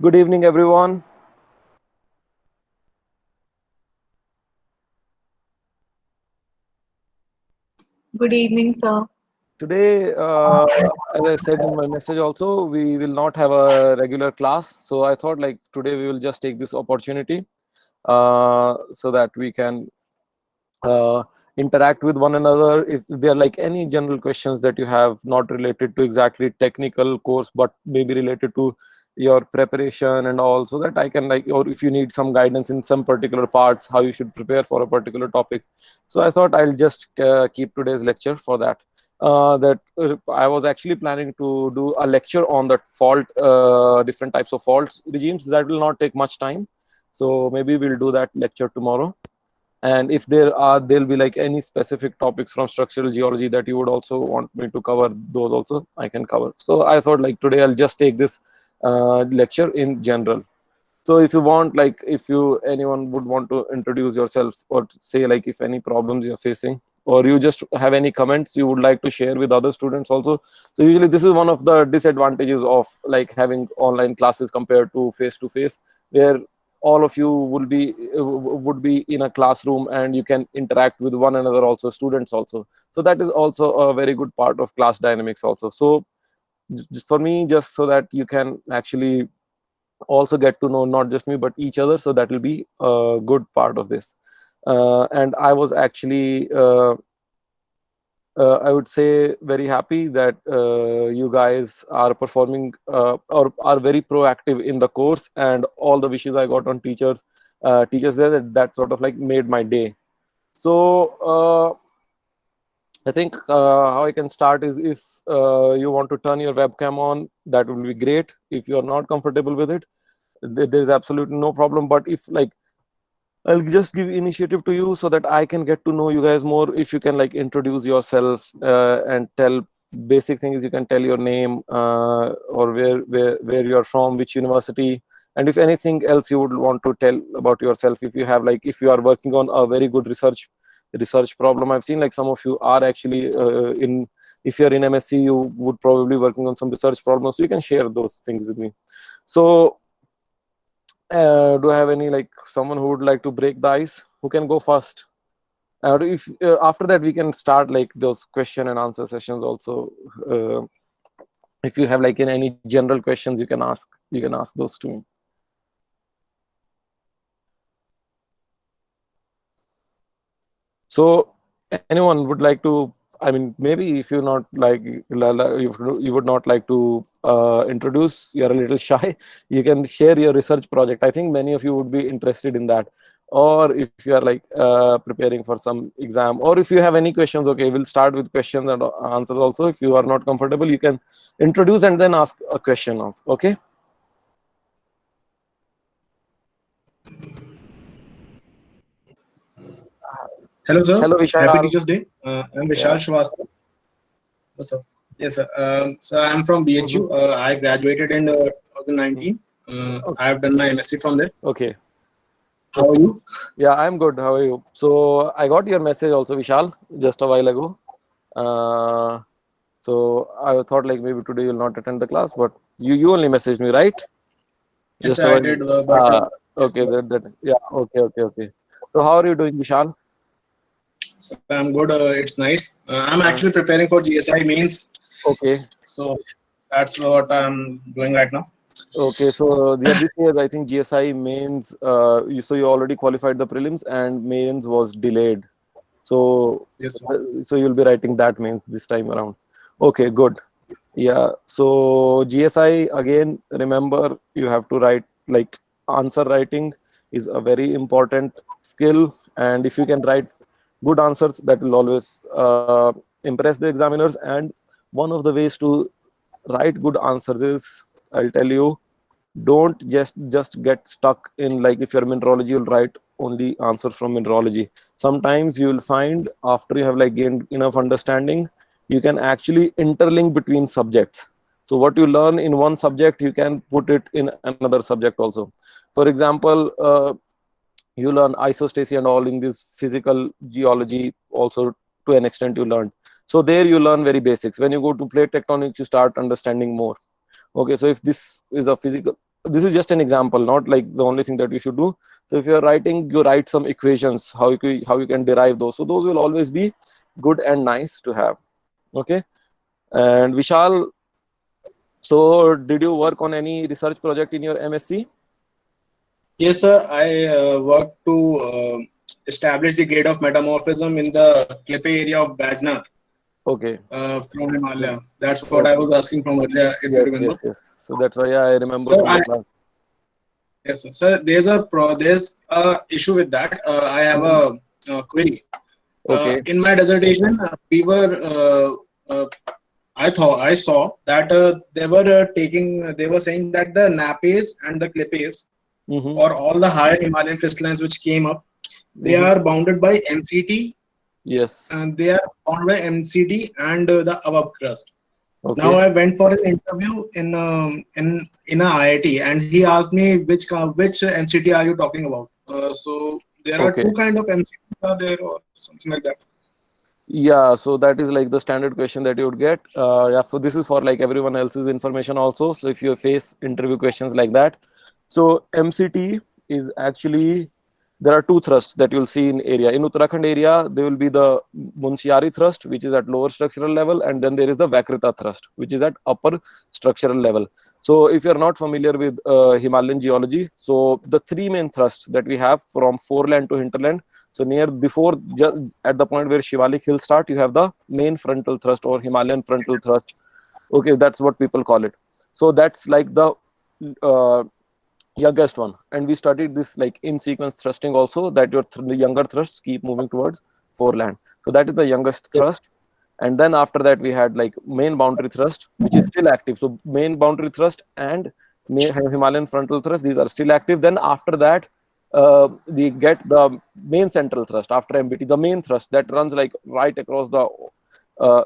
Good evening, everyone. Good evening, sir. Today, as I said in my message, also, we will not have a regular class. So I thought, like, today we will just take this opportunity so that we can uh, interact with one another. If there are like any general questions that you have, not related to exactly technical course, but maybe related to your preparation and all, so that I can like, or if you need some guidance in some particular parts, how you should prepare for a particular topic. So I thought I'll just keep today's lecture for that. I was actually planning to do a lecture on that fault, different types of faults regimes. That will not take much time. So maybe we'll do that lecture tomorrow. And if there'll be like any specific topics from structural geology that you would also want me to cover, those also I can cover. So I thought like today I'll just take this lecture in general. So if you want, like, if you anyone would want to introduce yourself or to say like if any problems you're facing, or you just have any comments you would like to share with other students also. So usually this is one of the disadvantages of like having online classes compared to face, where all of you would be in a classroom and you can interact with one another also, students also. So that is also a very good part of class dynamics also. So just for me, just so that you can actually also get to know not just me but each other, so that will be a good part of this. And I was actually I would say very happy that you guys are performing or are very proactive in the course, and all the wishes I got on teachers there, that sort of like made my day. So I think how I can start is, if you want to turn your webcam on, that will be great. If you are not comfortable with it, there is absolutely no problem. But if like, I'll just give initiative to you so that I can get to know you guys more. If you can like introduce yourself and tell basic things, you can tell your name, or where you are from, which university, and if anything else you would want to tell about yourself. If you have like, if you are working on a very good research problem, I've seen like some of you are actually in. If you are in MSc, you would probably working on some research problems. So you can share those things with me. So do I have any like someone who would like to break the ice? Who can go first? If after that we can start like those question and answer sessions also. Uh, if you have like in any general questions, you can ask. You can ask those to me. So anyone would like to? I mean, maybe if you're not like you would not like to introduce, you're a little shy. You can share your research project. I think many of you would be interested in that. Or if you are like preparing for some exam, or if you have any questions, okay, we'll start with questions and answers also. If you are not comfortable, you can introduce and then ask a question also. Okay. Hello, sir. Hello, Happy Vishal. Teachers Day. I'm Vishal Yeah. Srivastava. Yes, sir. Yes, sir. So I'm from Hmm. BHU. I graduated in 2019. I have done my MSc from there. Okay. How are Okay. you? Yeah, I'm good. How are you? So I got your message also, Vishal, just a while ago. Uh, so I thought like maybe today you'll not attend the class, but you only messaged me, right? Yes, Just sir, a I while. did. But yes, Okay. sir. That yeah. Okay. So how are you doing, Vishal? So I'm good. It's nice. I'm actually Uh, preparing for GSI mains. okay. So that's what I'm doing right now. Okay. So yeah, this year I think GSI mains. So you already qualified the prelims, and mains was delayed. So Yes, sir. so you'll be writing that mains this time around. Okay. Good. Yeah, so GSI again, remember you have to write like answer writing is a very important skill, and if you can write good answers, that will always impress the examiners. And one of the ways to write good answers is, I'll tell you, don't just get stuck in like, if you're mineralogy, you'll write only answers from mineralogy. Sometimes you will find after you have like gained enough understanding, you can actually interlink between subjects. So what you learn in one subject, you can put it in another subject also. For example, you learn isostasy and all in this physical geology also, to an extent you learn. So there you learn very basics. When you go to plate tectonics, you start understanding more. Okay, so if this is a physical this is just an example, not like the only thing that you should do. So if you're writing, you write some equations, how you can derive those. So those will always be good and nice to have. Okay. And Vishal, so did you work on any research project in your MSc? Yes, sir. I worked to establish the grade of metamorphism in the Klippe area of Bajnath Okay. from Himalaya. That's what I Okay. was asking from earlier, if you Yes, remember. yes. So that's why I remember So from I the class. Yes, sir. So there's a issue with that. I have a query. Okay. In my dissertation, I saw that they were saying that the Napes and the Clippes, Mm-hmm. or all the higher Himalayan crystallines which came up, they Mm-hmm. are bounded by MCT, Yes. and they are bounded by MCT and the above crust. Now Okay. I went for an interview in a IIT, and he asked me which MCT are you talking about. So there are Okay. two kind of MCTs are there, or something like that. Yeah, so that is like the standard question that you would get. Yeah, so this is for like everyone else's information also. So if you face interview questions like that, so MCT is actually, there are two thrusts that you'll see in area. In Uttarakhand area, there will be the Munsiari thrust, which is at lower structural level, and then there is the Vakrita thrust, which is at upper structural level. So if you're not familiar with Himalayan geology, so the three main thrusts that we have from foreland to hinterland. So near before, just at the point where Shivalik Hill start, you have the main frontal thrust or Himalayan frontal thrust. Okay, that's what people call it. So that's like the uh, youngest one, and we studied this like in sequence thrusting also, that the younger thrusts keep moving towards foreland. So that is the youngest Yes. thrust. And then after that we had like main boundary thrust, which is still active. So main boundary thrust and Himalayan frontal thrust, these are still active. Then after that we get the main central thrust after MBT, the main thrust that runs like right across the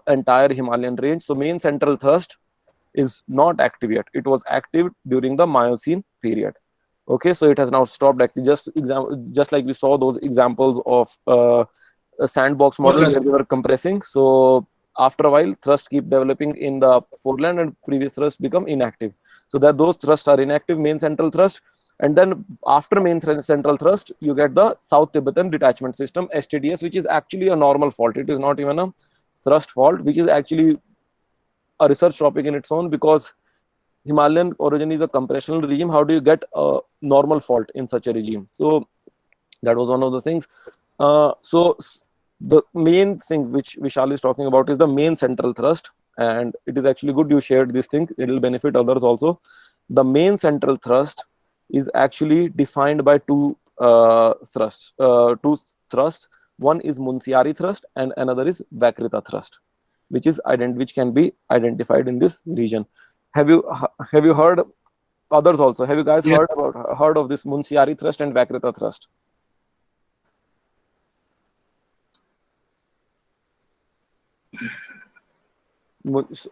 entire Himalayan range. So main central thrust is not active yet. It was active during the Miocene period. Okay, so it has now stopped active. Just like we saw those examples of a sandbox model where Interesting. they were compressing. So after a while, thrust keep developing in the foreland, and previous thrust become inactive. So that those thrusts are inactive, main central thrust. And then after central thrust, you get the South Tibetan Detachment System, STDS, which is actually a normal fault. It is not even a thrust fault, which is actually a research topic in its own, because Himalayan orogeny is a compressional regime. How do you get a normal fault in such a regime? So that was one of the things. The main thing which Vishal is talking about is the main central thrust, and it is actually good you shared this thing. It will benefit others also. The main central thrust is actually defined by two thrusts. One is Munsiari thrust, and another is Vakrita thrust, which can be identified in this region. Have you heard others also? Have you guys Yes. heard of this Munsiari thrust and Vakrita thrust?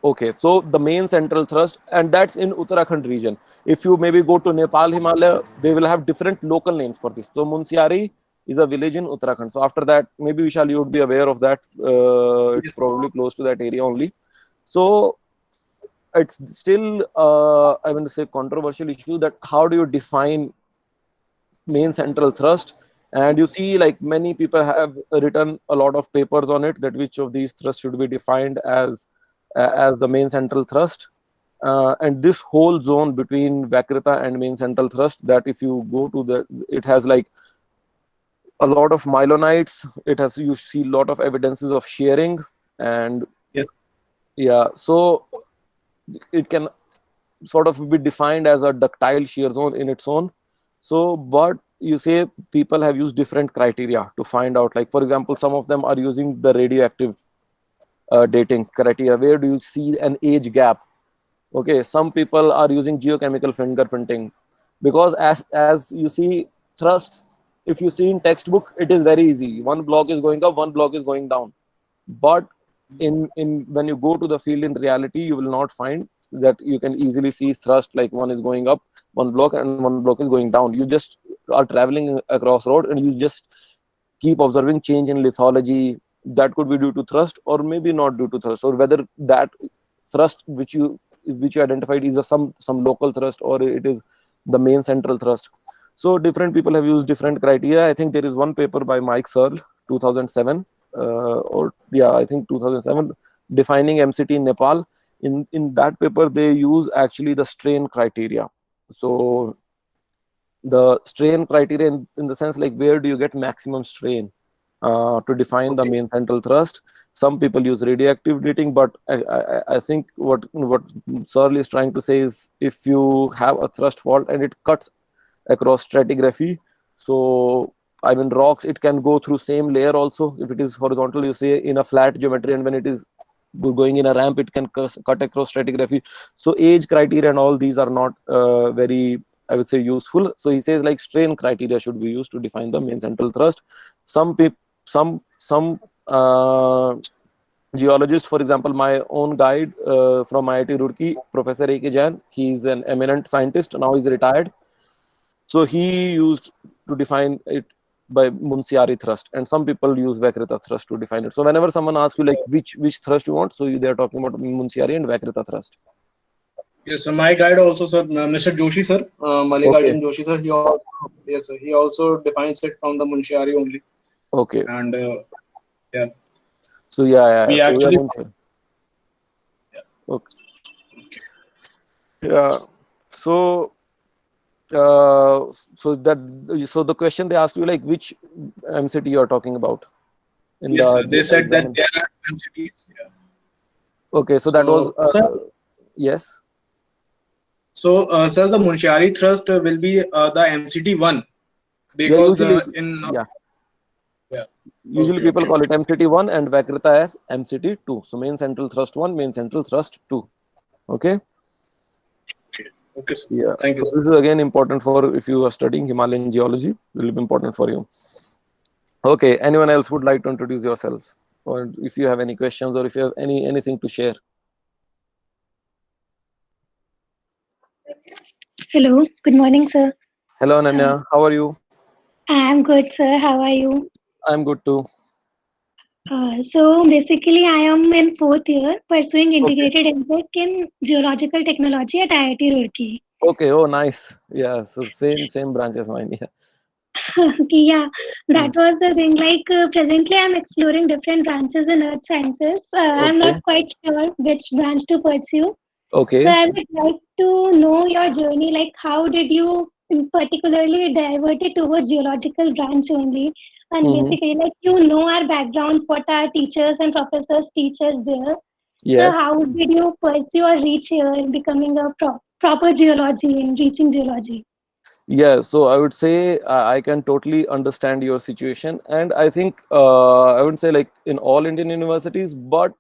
Okay, so the main central thrust, and that's in Uttarakhand region. If you maybe go to Nepal, Himalaya, they will have different local names for this. So Munsiari is a village in Uttarakhand. So after that, maybe Vishal, you would be aware of that. It's Yes. probably close to that area only. So it's still, I want to say, controversial issue, that how do you define main central thrust. And you see, like, many people have written a lot of papers on it, that which of these thrusts should be defined as the main central thrust. And this whole zone between Vakrita and main central thrust, that if you go to it has like a lot of myelonites. You see a lot of evidences of shearing. And Yes. yeah, so it can sort of be defined as a ductile shear zone in its own. So, but you say people have used different criteria to find out. Like, for example, some of them are using the radioactive dating criteria. Where do you see an age gap? Okay, some people are using geochemical fingerprinting, because as you see thrusts, if you see in textbook, it is very easy. One block is going up, one block is going down. But in when you go to the field in reality, you will not find that you can easily see thrust like one is going up one block and one block is going down. You just are traveling across road, and you just keep observing change in lithology. That could be due to thrust, or maybe not due to thrust, or whether that thrust which you identified is some local thrust, or it is the main central thrust. So different people have used different criteria. I think there is one paper by Mike Searle, 2007, or yeah, I think 2007, defining MCT in Nepal. In that paper, they use actually the strain criteria. So the strain criteria in the sense like where do you get maximum strain to define the Okay. main central thrust. Some people use radioactive dating, but I think what Searle is trying to say is if you have a thrust fault and it cuts across stratigraphy, so I mean rocks, it can go through same layer also. If it is horizontal, you say in a flat geometry, and when it is going in a ramp, it can cut across stratigraphy. So age criteria and all these are not very, I would say, useful. So he says like strain criteria should be used to define the main central thrust. Some people, some geologists, for example, my own guide from IIT Roorkee, Professor A.K. Jain, he's an eminent scientist. Now he's retired. So he used to define it by Munsiari thrust, and some people use Vakrita thrust to define it. So whenever someone asks you like which thrust you want, so they are talking about Munsiari and Vakrita thrust. Yes, so my guide also, sir, Mr. Joshi, sir, Okay. Mallikarjun Joshi, sir, he also, yes, sir, he also defines it from the Munchiari only. Okay. And yeah, So yeah. we So we are actually, Munsiari. Okay. Yeah. So so the question they asked you like which MCT you are talking about in yes, the sir, they said that exam. there are 10 cities. Yeah. Okay, so that was So, sir, yes. so, sir, the Munchiari thrust will be the MCT 1 Yeah, because usually, the in yeah. yeah. Usually Okay, people okay, call okay. it MCT 1 and Vakrita as MCT 2. So main central thrust 1, main central thrust 2. Okay. Okay, okay, sir. Yeah. Thank you, So sir. this is again important for if you are studying Himalayan geology, will be important for you. Okay. Anyone else would like to introduce yourselves? Or if you have any questions or if you have anything to share. Hello, good morning, sir. Hello Ananya, how are you? I'm good, sir. How are you? I'm good too. So basically, I am in fourth year pursuing Okay. integrated MTech in geological technology at IIT Roorkee. Okay. Oh, nice. Yeah. So same branch as mine. Yeah. Yeah, that Hmm. was the thing. Like presently, I'm exploring different branches in earth sciences. I'm not Okay. quite sure which branch to pursue. So Okay. I would like to know your journey. Like, how did you particularly diverted towards geological branch only? And Hmm. basically, like you know our backgrounds, what our teachers and professors teach us there. So Yes. how did you pursue or reach here in becoming a proper geology and reaching geology? Yeah, so I would say I can totally understand your situation, and I think I would say like in all Indian universities, but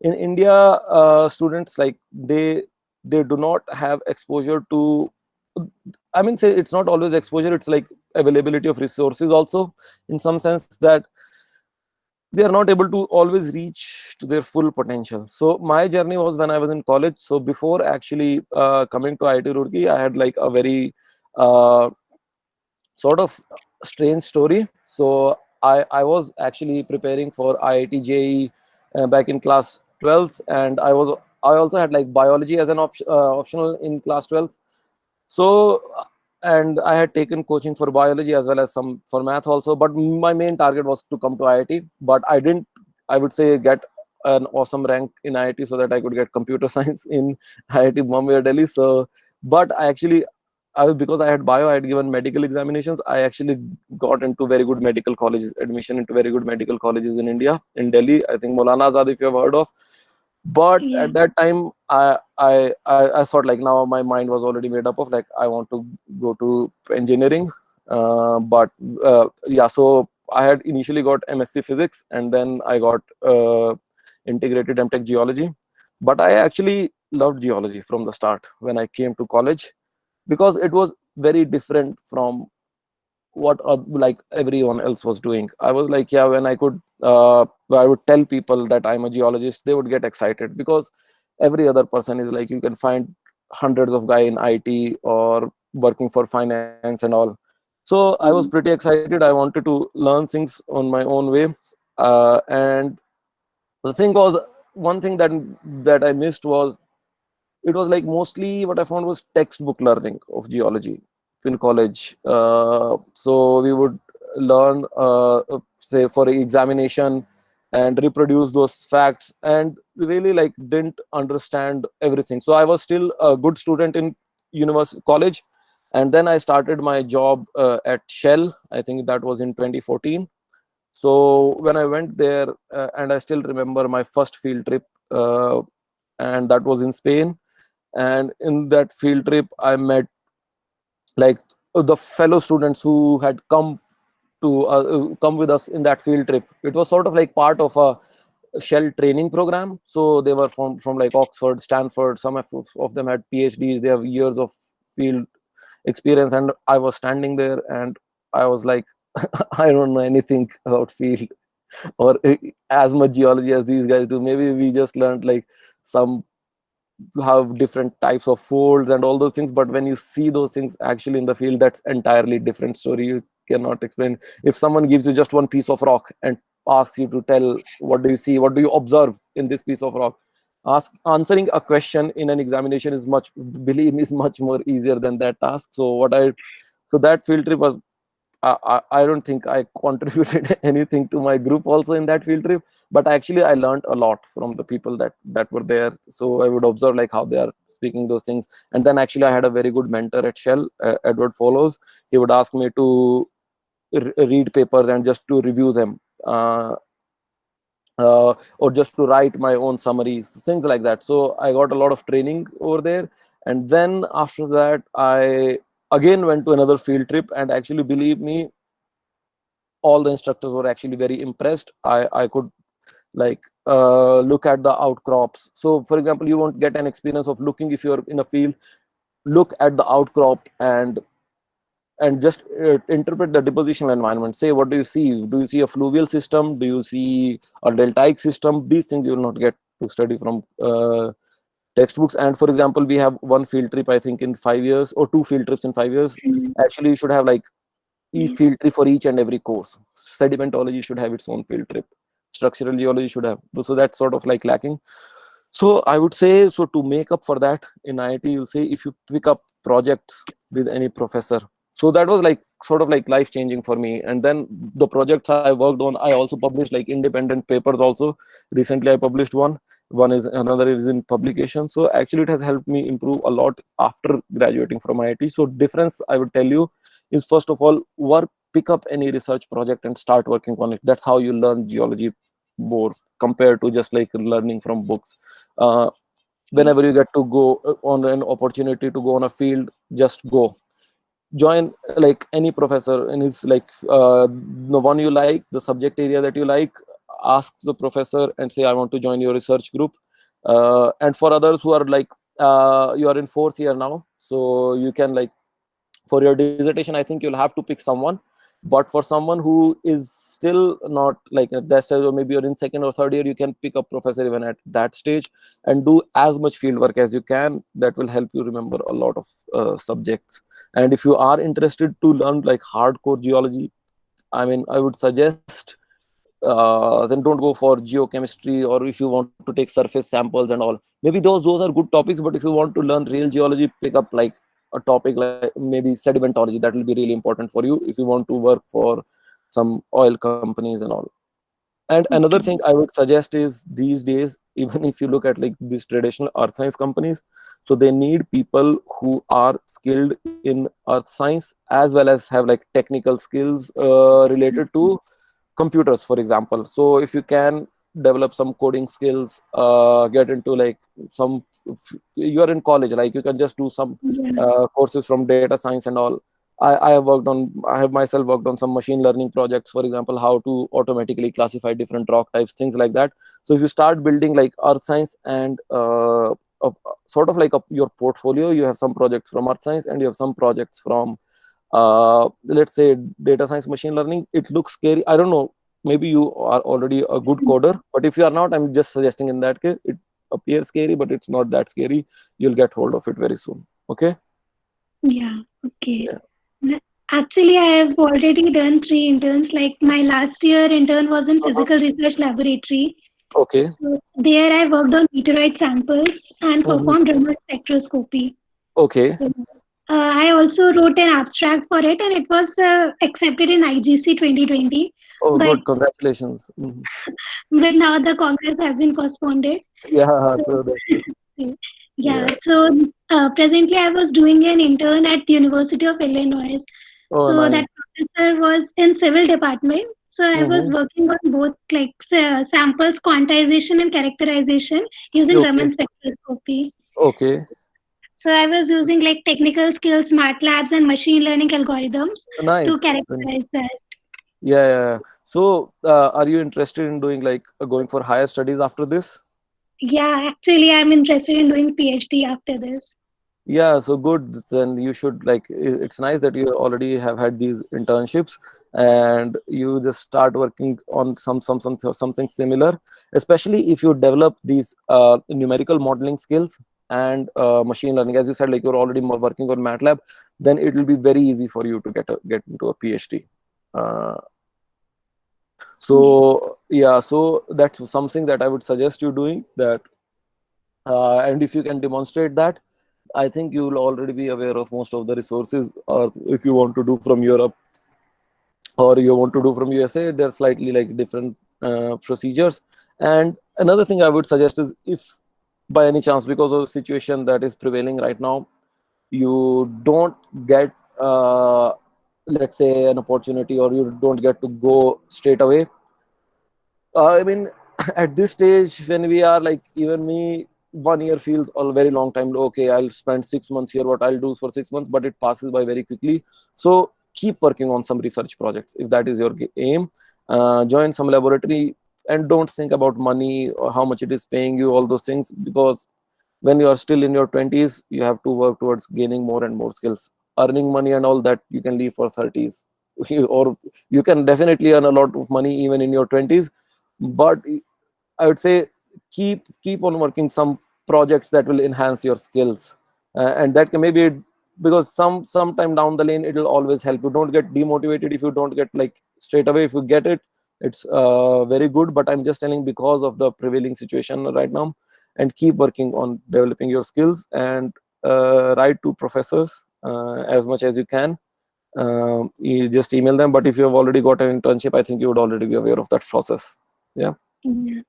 in India, students like they do not have exposure to. I mean, say it's not always exposure; it's like availability of resources also, in some sense that they are not able to always reach to their full potential. So my journey was when I was in college. So before actually coming to IIT Roorkee, I had like a very uh, sort of strange story. So I was actually preparing for IIT JEE back in class 12th, and I also had like biology as an optional in class 12th. So and I had taken coaching for biology as well as some for math also. But my main target was to come to IIT. But I didn't, I would say, get an awesome rank in IIT so that I could get computer science in IIT Bombay or Delhi. So, but I actually because I had bio, I had given medical examinations. I actually got into very good medical colleges, admission into very good medical colleges in India, in Delhi. I think Maulana Azad, if you have heard of. But Yeah. at that time, I thought like now my mind was already made up of like I want to go to engineering. But yeah, so I had initially got MSc Physics, and then I got integrated MTech Geology. But I actually loved geology from the start when I came to college because it was very different from what like everyone else was doing. I was like, yeah, when I would tell people that I'm a geologist, they would get excited because every other person is like, you can find hundreds of guy in IT or working for finance and all. So I was Mhm. pretty excited. I wanted to learn things on my own way. And the thing was, one thing that I missed was it was like mostly what I found was textbook learning of geology in college. So we would learn, say, for examination and reproduce those facts, and really like didn't understand everything. So I was still a good student in university college, and then I started my job at Shell. I think that was in 2014. So when I went there, and I still remember my first field trip, and that was in Spain. And in that field trip I met like the fellow students who had come with us in that field trip. It was sort of like part of a Shell training program. So they were from like Oxford, Stanford. Some of them had PhDs. They have years of field experience, and I was standing there and I was like, I don't know anything about field or as much geology as these guys do. Maybe we just learned like some have different types of folds and all those things, but when you see those things actually in the field, that's entirely different story. You cannot explain. If someone gives you just one piece of rock and asks you to tell what do you see, what do you observe in this piece of rock, answering a question in an examination is much, believe me, is much more easier than that task. So that field trip was, I don't think I contributed anything to my group also in that field trip, but actually I learned a lot from the people that were there. So I would observe like how they are speaking those things. And then actually I had a very good mentor at Shell, Edward Follows. He would ask me to read papers and just to review them, or just to write my own summaries, things like that. So I got a lot of training over there. And then after that I again went to another field trip, and actually, believe me, all the instructors were actually very impressed. I could like look at the outcrops. So for example, you won't get an experience of looking, if you're in a field, look at the outcrop and just interpret the depositional environment. Say, what do you see? Do you see a fluvial system? Do you see a deltaic system? These things you will not get to study from textbooks. And for example, we have one field trip, I think, in 5 years, or two field trips in 5 years. Actually, you should have like field trip for each and every course. Sedimentology should have its own field trip. Structural geology should have. So that's sort of like lacking. So I would say, so to make up for that, in IIT, you'll say if you pick up projects with any professor. So that was like sort of like life changing for me. And then the projects I worked on, I also published like independent papers also. Recently I published one is another is in publication. So actually it has helped me improve a lot after graduating from IIT. So difference I would tell you is, first of all, pick up any research project and start working on it. That's how you learn geology more, compared to just like learning from books. Whenever you get to go on an opportunity to go on a field, just go join like any professor in his like the one you like, the subject area that you like. Ask the professor and say, I want to join your research group. And for others who are like you are in 4th year now, so you can like, for your dissertation, I think you'll have to pick someone. But for someone who is still not like at that stage, or maybe you're in 2nd or 3rd year, you can pick up professor even at that stage and do as much field work as you can. That will help you remember a lot of subjects. And if you are interested to learn like hardcore geology, I mean, I would suggest then don't go for geochemistry, or if you want to take surface samples and all. Maybe those are good topics, but if you want to learn real geology, pick up like a topic like maybe sedimentology. That will be really important for you if you want to work for some oil companies and all. And another thing I would suggest is, these days, even if you look at like these traditional earth science companies, so they need people who are skilled in earth science as well as have like technical skills related to computers, for example. So if you can develop some coding skills, get into like some, you're in college, like you can just do some courses from data science and all. I have myself worked on some machine learning projects, for example, how to automatically classify different rock types, things like that. So if you start building like earth science and sort of like your portfolio, you have some projects from earth science and you have some projects from let's say data science, machine learning. It looks scary, I don't know, maybe you are already a good coder, but if you are not, I'm just suggesting in that case, it appears scary, but it's not that scary. You'll get hold of it very soon. Okay. Yeah, okay. Actually, I have already done 3 interns. Like my last year intern was in physical research laboratory. Okay. So there I worked on meteorite samples and Mhm. performed remote spectroscopy. Okay. So, I also wrote an abstract for it, and it was accepted in IGC 2020. Oh, But good. Congratulations. Mhm. now the Congress has been postponed. Yeah, So, so that's it. yeah. Yeah. So presently, I was doing an intern at University of Illinois. Oh, So that nice. professor was in civil department. So I was Mm-hmm. working on both like samples quantization and characterization using Okay. Raman spectroscopy. Okay. So I was using like technical skills, MATLABs, and machine learning algorithms to Nice. characterize that. Yeah, yeah, yeah. So, are you interested in doing like going for higher studies after this? Yeah, actually, I'm interested in doing PhD after this. Yeah, so good. Then you should like. It's nice that you already have had these internships, and you just start working on something similar. Especially if you develop these numerical modeling skills and machine learning. As you said, like you're already working on MATLAB, then it will be very easy for you to get into a PhD. Uh, Yeah. so yeah, so that's something that I would suggest you doing that. And if you can demonstrate that, I think you will already be aware of most of the resources. Or if you want to do from Europe or you want to do from USA, they're slightly like different procedures. And another thing I would suggest is, if by any chance, because of the situation that is prevailing right now, you don't get let's say an opportunity, or you don't get to go straight away. I mean, at this stage, when we are like, even me, 1 year feels a very long time. Okay, I'll spend 6 months here. What I'll do for 6 months, but it passes by very quickly. So keep working on some research projects if that is your aim. Join some laboratory, and don't think about money or how much it is paying you. All those things, because when you are still in your 20s, you have to work towards gaining more and more skills. Earning money and all that you can leave for 30s, or you can definitely earn a lot of money even in your 20s, but I would say keep on working some projects that will enhance your skills, and that can maybe, because sometime down the lane it will always help you. Don't get demotivated if you don't get like straight away. If you get it, it's very good. But I'm just telling, because of the prevailing situation right now, and keep working on developing your skills, and write to professors as much as you can. You just email them. But if you have already got an internship, I think you would already be aware of that process. Yeah. Yeah.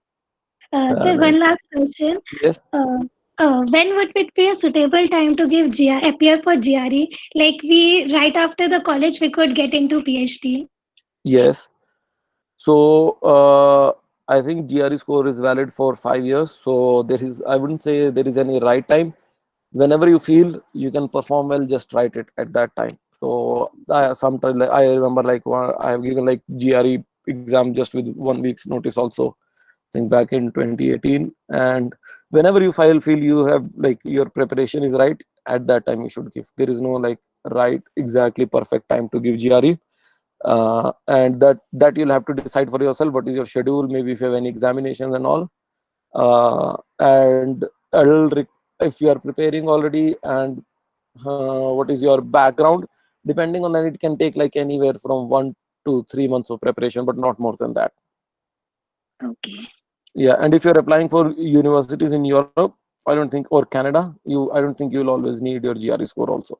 Uh, So nice. one last question. Yes. Uh, when would it be a suitable time to give appear for GRE? Like we right after the college, we could get into PhD. Yes. So I think GRE score is valid for 5 years. So there is, I wouldn't say there is any right time. Whenever you feel you can perform well, just write it at that time. So sometimes, like, I remember like I have given like GRE exam just with 1 week's notice also. I think back in 2018. And whenever you feel you have like your preparation is right, at that time you should give. There is no like right exactly perfect time to give GRE. And that you'll have to decide for yourself. What is your schedule, maybe if you have any examinations and all. And if you are preparing already, and what is your background, depending on that, it can take like anywhere from 1 to 3 months of preparation, but not more than that. Okay. Yeah. And if you're applying for universities in Europe, I don't think, or Canada, I don't think you'll always need your GRE score also.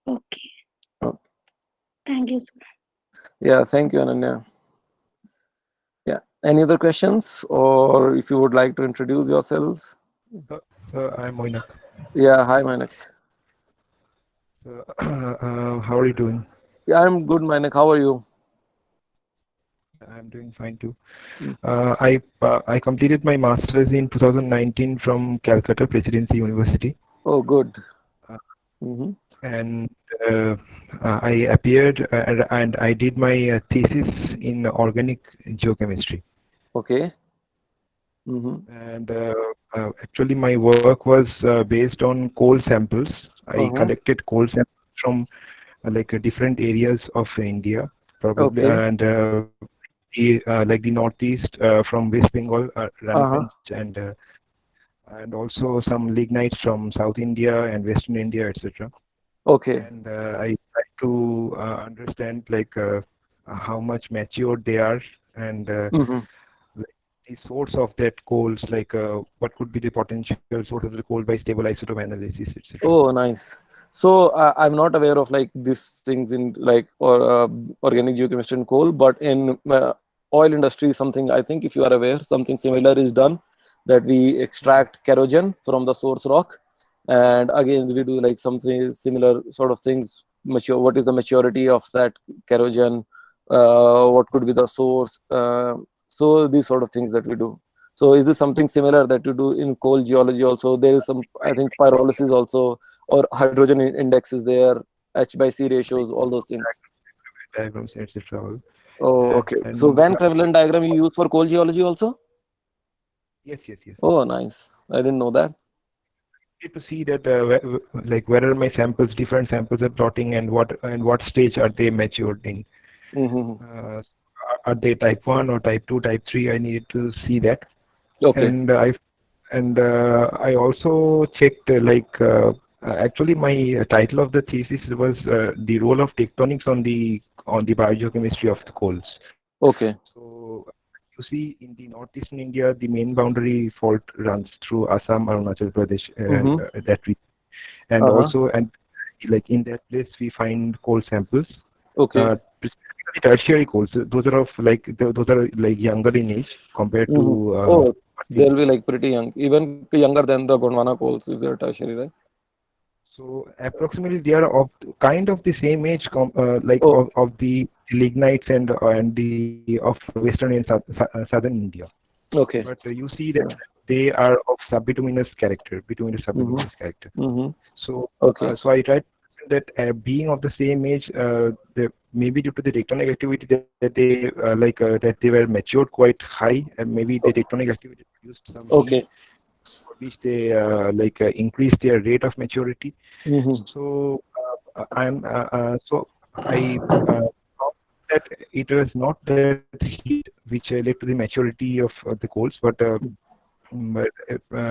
Okay. Oh, Thank you, sir. yeah, thank you, Ananya. Yeah. Any other questions, or if you would like to introduce yourselves? I'm Moinak. Yeah. Hi, Manik. How are you doing? Yeah, I'm good, Manik. How are you? I'm doing fine too. Mm. I completed my master's in 2019 from Calcutta Presidency University, Oh, good. uh, Mm-hmm. and I appeared and I did my thesis in organic geochemistry. Okay. Mm-hmm. And actually, my work was based on coal samples. I Uh-huh. collected coal samples from different areas of India, probably, Okay. and like the northeast from West Bengal, Uh-huh. Raniganj, and also some lignites from South India and Western India, etc. Okay. And I try to understand how much matured they are, and Mm-hmm. the source of that coals, like what could be the potential source of the coal by stable isotope analysis, etc. Oh, nice. So I'm not aware of like these things in like or organic geochemistry and coal, but in oil industry, something I think if you are aware, something similar is done, that we extract kerogen from the source rock, and again we do like something similar sort of things. Mature. What is the maturity of that kerogen? What could be the source? So these sort of things that we do. So is this something similar that you do in coal geology also? There is some, I think, pyrolysis also, or hydrogen index is there, H by C ratios, all those things. Diagrams, etc. Oh, okay. And So Venn prevalent diagram you use for coal geology also? yes. Oh, nice. I didn't know that. To see that like where are my samples, different samples are plotting, and what stage are they matured in. Mm-hmm. Are they type 1 or type 2, type 3? I needed to see that. Okay. And I also checked actually my title of the thesis was the role of tectonics on the biogeochemistry of the coals. Okay. So you see, in the northeastern India, the main boundary fault runs through Assam, Arunachal Pradesh, that region, and also like in that place we find coal samples. Okay. Specifically tertiary coals. Those are like younger in age compared to. Oh, they'll be like pretty young, even younger than the Gondwana coals if they're tertiary, right? So approximately they are of kind of the same age, of the lignites and the of western and southern India. Okay. But you see that they are of subbituminous character, bituminous subbituminous character. So Okay. so I tried that being of the same age, maybe due to the tectonic activity that they were matured quite high, and maybe the tectonic activity produced some heat for which they increased their rate of maturity. So I found that it was not that heat which led to the maturity of the coals, but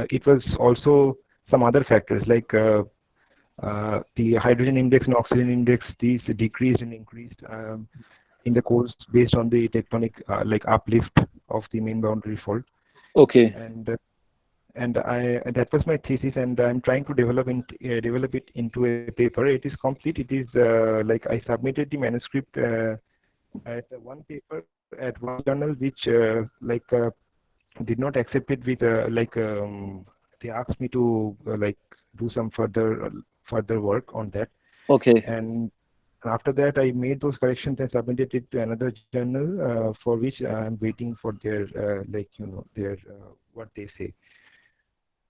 it was also some other factors like the hydrogen index and oxygen index. These decreased and increased in the coals based on the tectonic uplift of the main boundary fault. Okay. And that was my thesis, and I'm trying to develop it into a paper. It is complete. It is I submitted the manuscript at one paper at one journal, which did not accept it with they asked me to do some further work on that. Okay. And after that, I made those corrections and submitted it to another journal for which I'm waiting for their their what they say.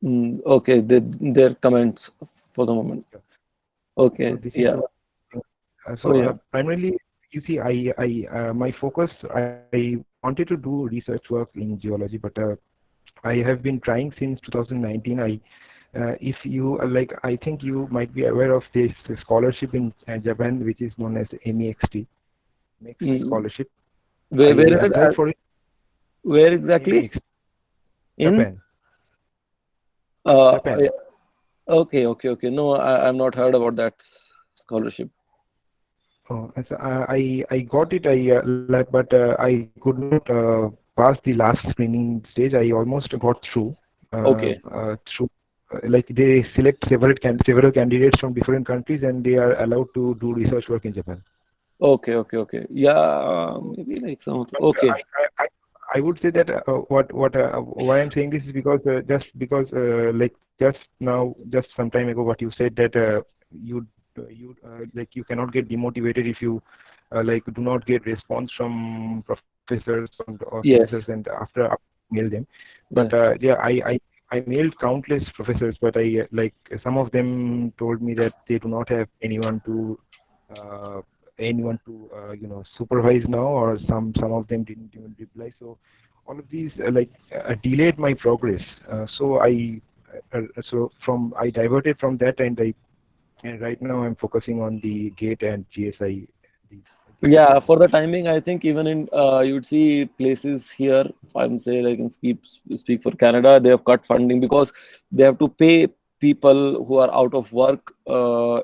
Okay, their comments for the moment. Okay. So primarily, you see, my focus, I wanted to do research work in geology, but I have been trying since 2019. If you I think you might be aware of this scholarship in Japan, which is known as MEXT scholarship. Where is it? applied for it. Where exactly? MEXT. In Japan. Japan. Okay. No, I've not heard about that scholarship. Oh, so I got it. But I could not pass the last screening stage. I almost got through. Through they select several candidates from different countries, and they are allowed to do research work in Japan. Okay. Yeah, maybe like some. Okay. I would say that why I'm saying this is because just some time ago, what you said that you cannot get demotivated if you do not get response from professors or professors, and after mail them. But I mailed countless professors, but some of them told me that they do not have anyone to supervise now, or some of them didn't even reply. So all of these delayed my progress. So I diverted from that, and right now I'm focusing on the GATE and GSI. Yeah, for the timing, I think even in you'd see places here, I'm say I can speak for Canada, they have cut funding because they have to pay people who are out of work,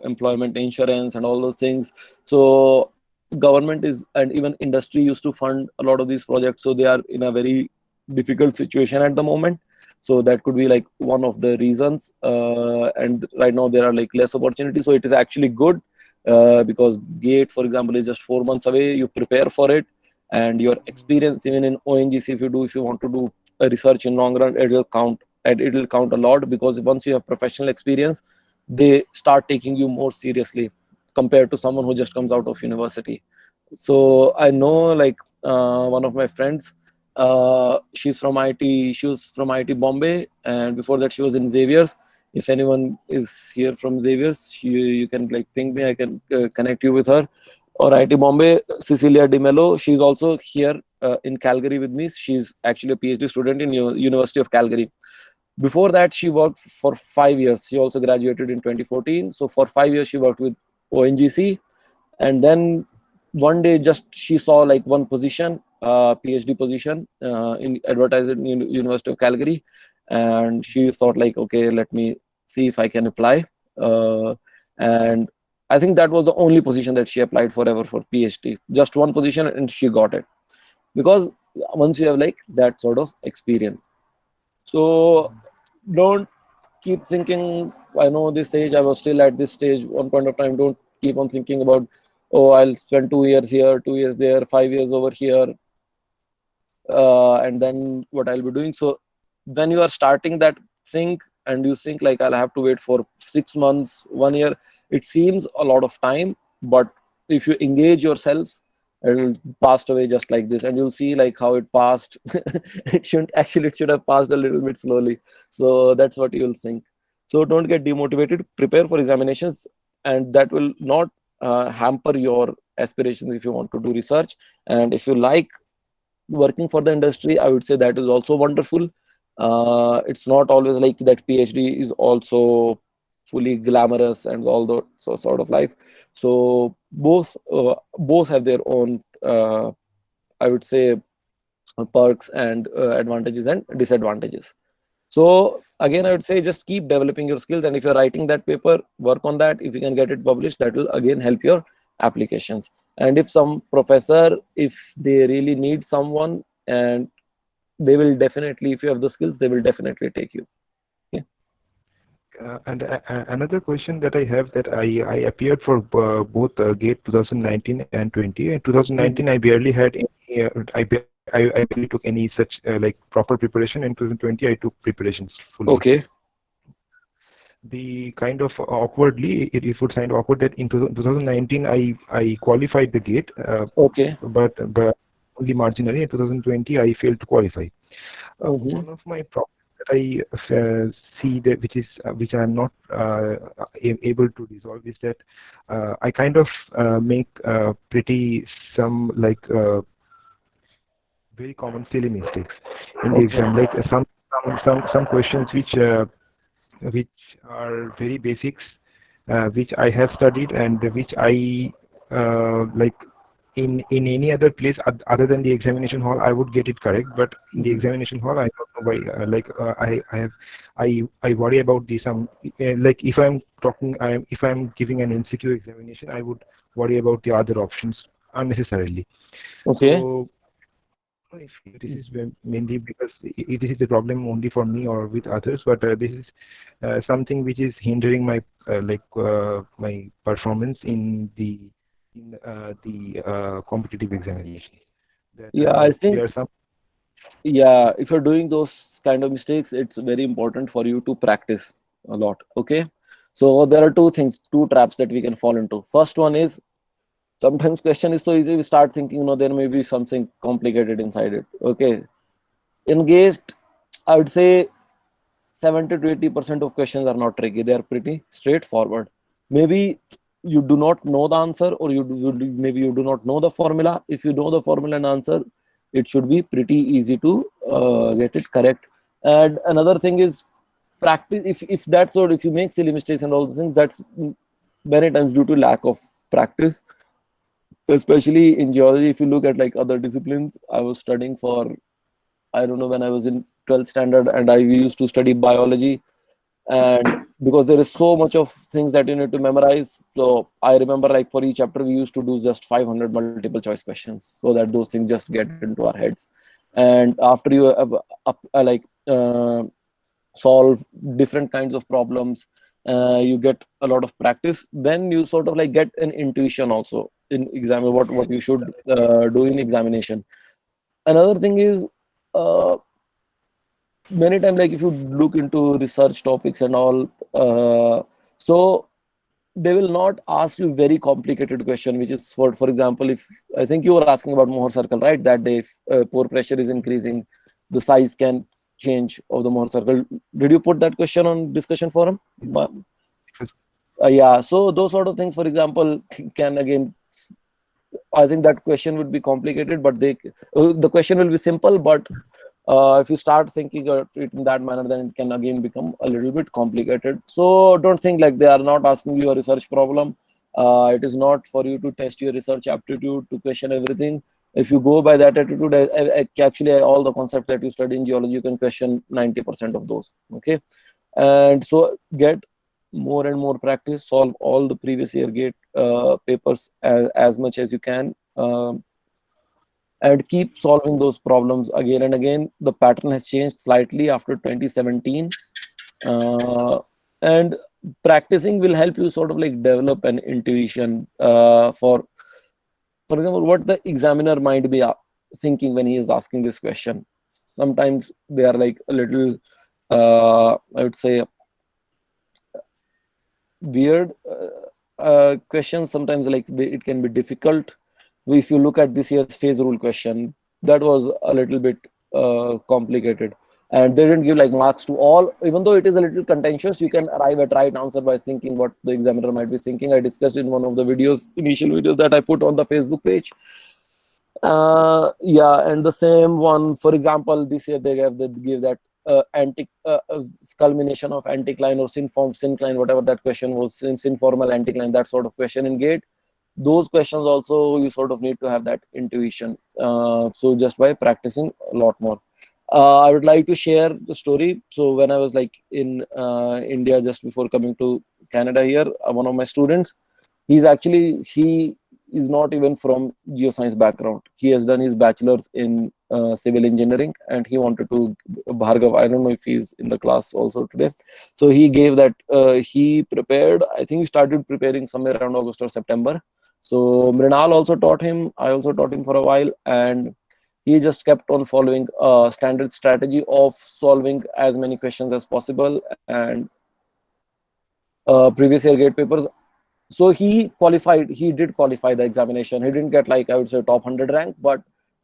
employment insurance and all those things. So government and even industry used to fund a lot of these projects, so they are in a very difficult situation at the moment. So that could be like one of the reasons. And right now there are like less opportunities. So it is actually good because GATE, for example, is just 4 months away. You prepare for it, and your experience even in ONGC, if you want to do a research in long run, it will count, and it will count a lot, because once you have professional experience, they start taking you more seriously compared to someone who just comes out of university. So I know like one of my friends, she's from IT, she was from IT Bombay, and before that she was in Xavier's. If anyone is here from Xavier's, you can like ping me, I can connect you with her. Or IT Bombay, Cecilia Di Mello, she's also here in Calgary with me. She's actually a PhD student in University of Calgary. Before that, she worked for 5 years. She also graduated in 2014. So for 5 years, she worked with ONGC. And then one day, just she saw like one position, PhD position in advertised in University of Calgary. And she thought like, okay, let me see if I can apply. And I think that was the only position that she applied for ever for PhD. Just one position, and she got it. Because once you have like that sort of experience. So don't keep thinking, I know this age, I was still at this stage, one point of time, don't keep on thinking about, oh, I'll spend 2 years here, 2 years there, 5 years over here, and then what I'll be doing. So when you are starting that thing and you think like I'll have to wait for 6 months, 1 year, it seems a lot of time, but if you engage yourselves, it'll pass away just like this, and you'll see like how it passed. It should have passed a little bit slowly. So that's what you'll think. So don't get demotivated, prepare for examinations, and that will not hamper your aspirations if you want to do research. And if you like working for the industry, I would say that is also wonderful. It's not always like that PhD is also fully glamorous and all that sort of life. So both have their own I would say perks and advantages and disadvantages. So again, I would say just keep developing your skills, and if you're writing that paper, work on that. If you can get it published, that will again help your applications. And if some professor, if they really need someone, and they will definitely, if you have the skills, they will definitely take you. And another question that I have, that I appeared for both GATE 2019 and 20. In 2019, I barely had any, I barely took any such like proper preparation. In 2020, I took preparations fully. Okay. The kind of awkwardly, it would sound awkward that in 2019 I qualified the GATE, Okay. but only marginally. In 2020, I failed to qualify. One of my problems that I see that which I am not able to resolve is that I kind of make pretty some like very common silly mistakes in the exam, like some questions which are very basics, which I have studied and which I like in any other place other than the examination hall, I would get it correct. But in the examination hall, I don't know why. I worry about the like if I'm giving an MCQ examination, I would worry about the other options unnecessarily. Okay. So if this is mainly because this is a problem only for me or with others, but this is something which is hindering my my performance in the competitive examination. Yeah, I think yeah, if you're doing those kind of mistakes, it's very important for you to practice a lot. Okay, so there are two traps that we can fall into. First one is, sometimes question is so easy, we start thinking, no, there may be something complicated inside it. Okay, engaged, I would say 70 to 80% of questions are not tricky. They are pretty straightforward. Maybe you do not know the answer, or maybe you do not know the formula. If you know the formula and answer, it should be pretty easy to get it correct. And another thing is practice. If you make silly mistakes and all those things, that's many times due to lack of practice. Especially in geology, if you look at like other disciplines, I was studying for, I don't know, when I was in 12th standard, and I used to study biology. And because there is so much of things that you need to memorize, so I remember like for each chapter we used to do just 500 multiple choice questions, so that those things just get into our heads. and after you have solve different kinds of problems, you get a lot of practice, then you sort of like get an intuition also in exam, what you should do in examination. Another thing is, uh, many times, like if you look into research topics and all, so they will not ask you very complicated question, which is for example, if I think you were asking about Mohr circle, right? That day, if pore pressure is increasing, the size can change of the Mohr circle. Did you put that question on discussion forum? Yeah, so those sort of things, for example, can again, I think that question would be complicated, but the question will be simple, but if you start thinking of it in that manner, then it can again become a little bit complicated. So don't think like they are not asking you a research problem. It is not for you to test your research aptitude, to question everything. If you go by that attitude, actually all the concepts that you study in geology, you can question 90% of those. Okay, and so get more and more practice, solve all the previous year gate papers as much as you can. And keep solving those problems again and again. The pattern has changed slightly after 2017, and practicing will help you sort of like develop an intuition for example, what the examiner might be thinking when he is asking this question. Sometimes they are like a little, I would say, weird questions. Sometimes like it can be difficult. If you look at this year's phase rule question, that was a little bit complicated, and they didn't give like marks to all. Even though it is a little contentious, you can arrive at right answer by thinking what the examiner might be thinking. I discussed in one of the initial videos that I put on the Facebook page. Yeah, and the same one, for example, this year they give that culmination of anticline or syncline, whatever that question was, synformal anticline, that sort of question in gate. Those questions also you sort of need to have that intuition. So just by practicing a lot more. I would like to share the story. So when I was like in India just before coming to Canada here, one of my students, he is not even from geoscience background. He has done his bachelor's in civil engineering, and he wanted to Bhargav. I don't know if he's in the class also today. So he gave that. He prepared. I think he started preparing somewhere around August or September. So Mrinal also taught him. I also taught him for a while, and he just kept on following a standard strategy of solving as many questions as possible and previous year gate papers. So he did qualify the examination. He didn't get like, I would say, top 100 rank, but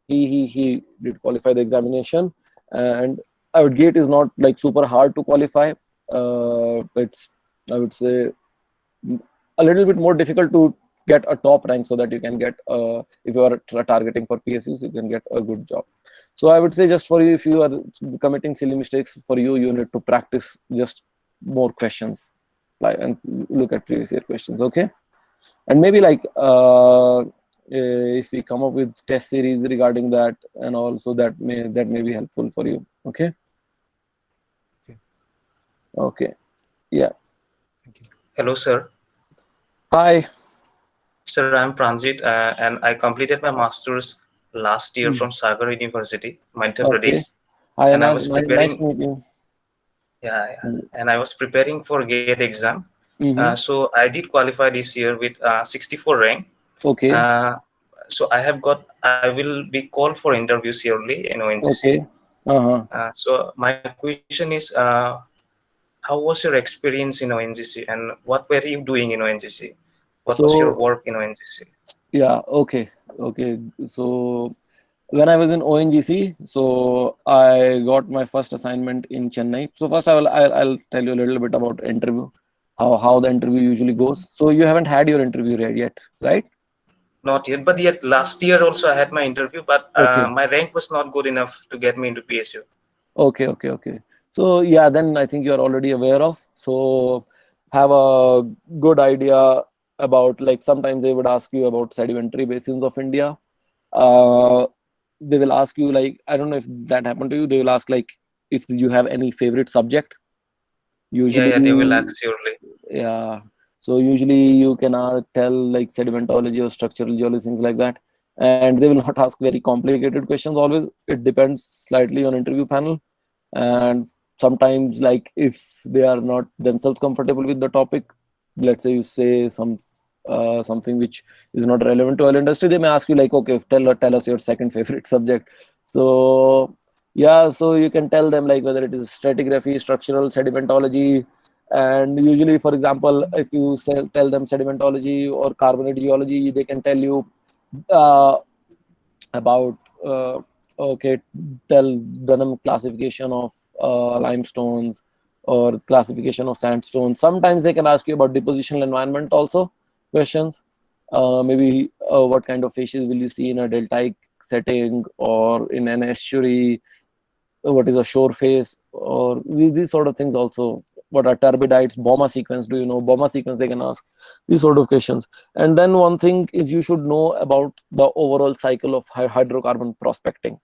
he did qualify the examination. And our gate is not like super hard to qualify. It's, I would say, a little bit more difficult to get a top rank, so that you can get, if you are targeting for PSUs, you can get a good job. So I would say, just for you, if you are committing silly mistakes, for you need to practice just more questions, like, and look at previous year questions. Okay, and maybe like if we come up with test series regarding that, and also that may be helpful for you. Okay. Okay. Yeah. Thank you. Hello, sir. Hi. Sir, I'm Pranjit, and I completed my master's last year from Sagar University, Madhya Pradesh. Hi, and I nice was preparing. to meet you. Yeah, and I was preparing for GATE exam. Mhm. So I did qualify this year with 64 rank. Okay. So I will be called for interviews yearly in ONGC. Okay. So my question is, how was your experience in ONGC, and what were you doing in ONGC? What was your work in ONGC? Yeah. Okay. So when I was in ONGC, so I got my first assignment in Chennai. So first I'll tell you a little bit about interview, how the interview usually goes. So you haven't had your interview yet, right? Not yet, but yet last year also I had my interview, but Okay. my rank was not good enough to get me into PSU. Okay. So yeah, then I think you're already aware of. So have a good idea about, like, sometimes they would ask you about sedimentary basins of India. They will ask you, like, I don't know if that happened to you. They will ask like if you have any favorite subject. Usually, Yeah, they will ask surely. Yeah. So usually you can tell like sedimentology or structural geology, things like that. and they will not ask very complicated questions always. It depends slightly on interview panel, and sometimes, like, if they are not themselves comfortable with the topic, let's say you say something which is not relevant to oil industry, they may ask you like, okay, tell us your second favorite subject. So yeah, so you can tell them like whether it is stratigraphy, structural, sedimentology. And usually, for example, if you tell them sedimentology or carbonate geology, they can tell you uh, about okay, tell Dunham classification of limestones or classification of sandstones. Sometimes they can ask you about depositional environment also questions. Maybe what kind of fishes will you see in a deltaic setting or in an estuary? What is a shore face, or these sort of things also. What are turbidites? Bomma sequence, do you know Bomma sequence? They can ask these sort of questions. And then one thing is you should know about the overall cycle of hydrocarbon prospecting.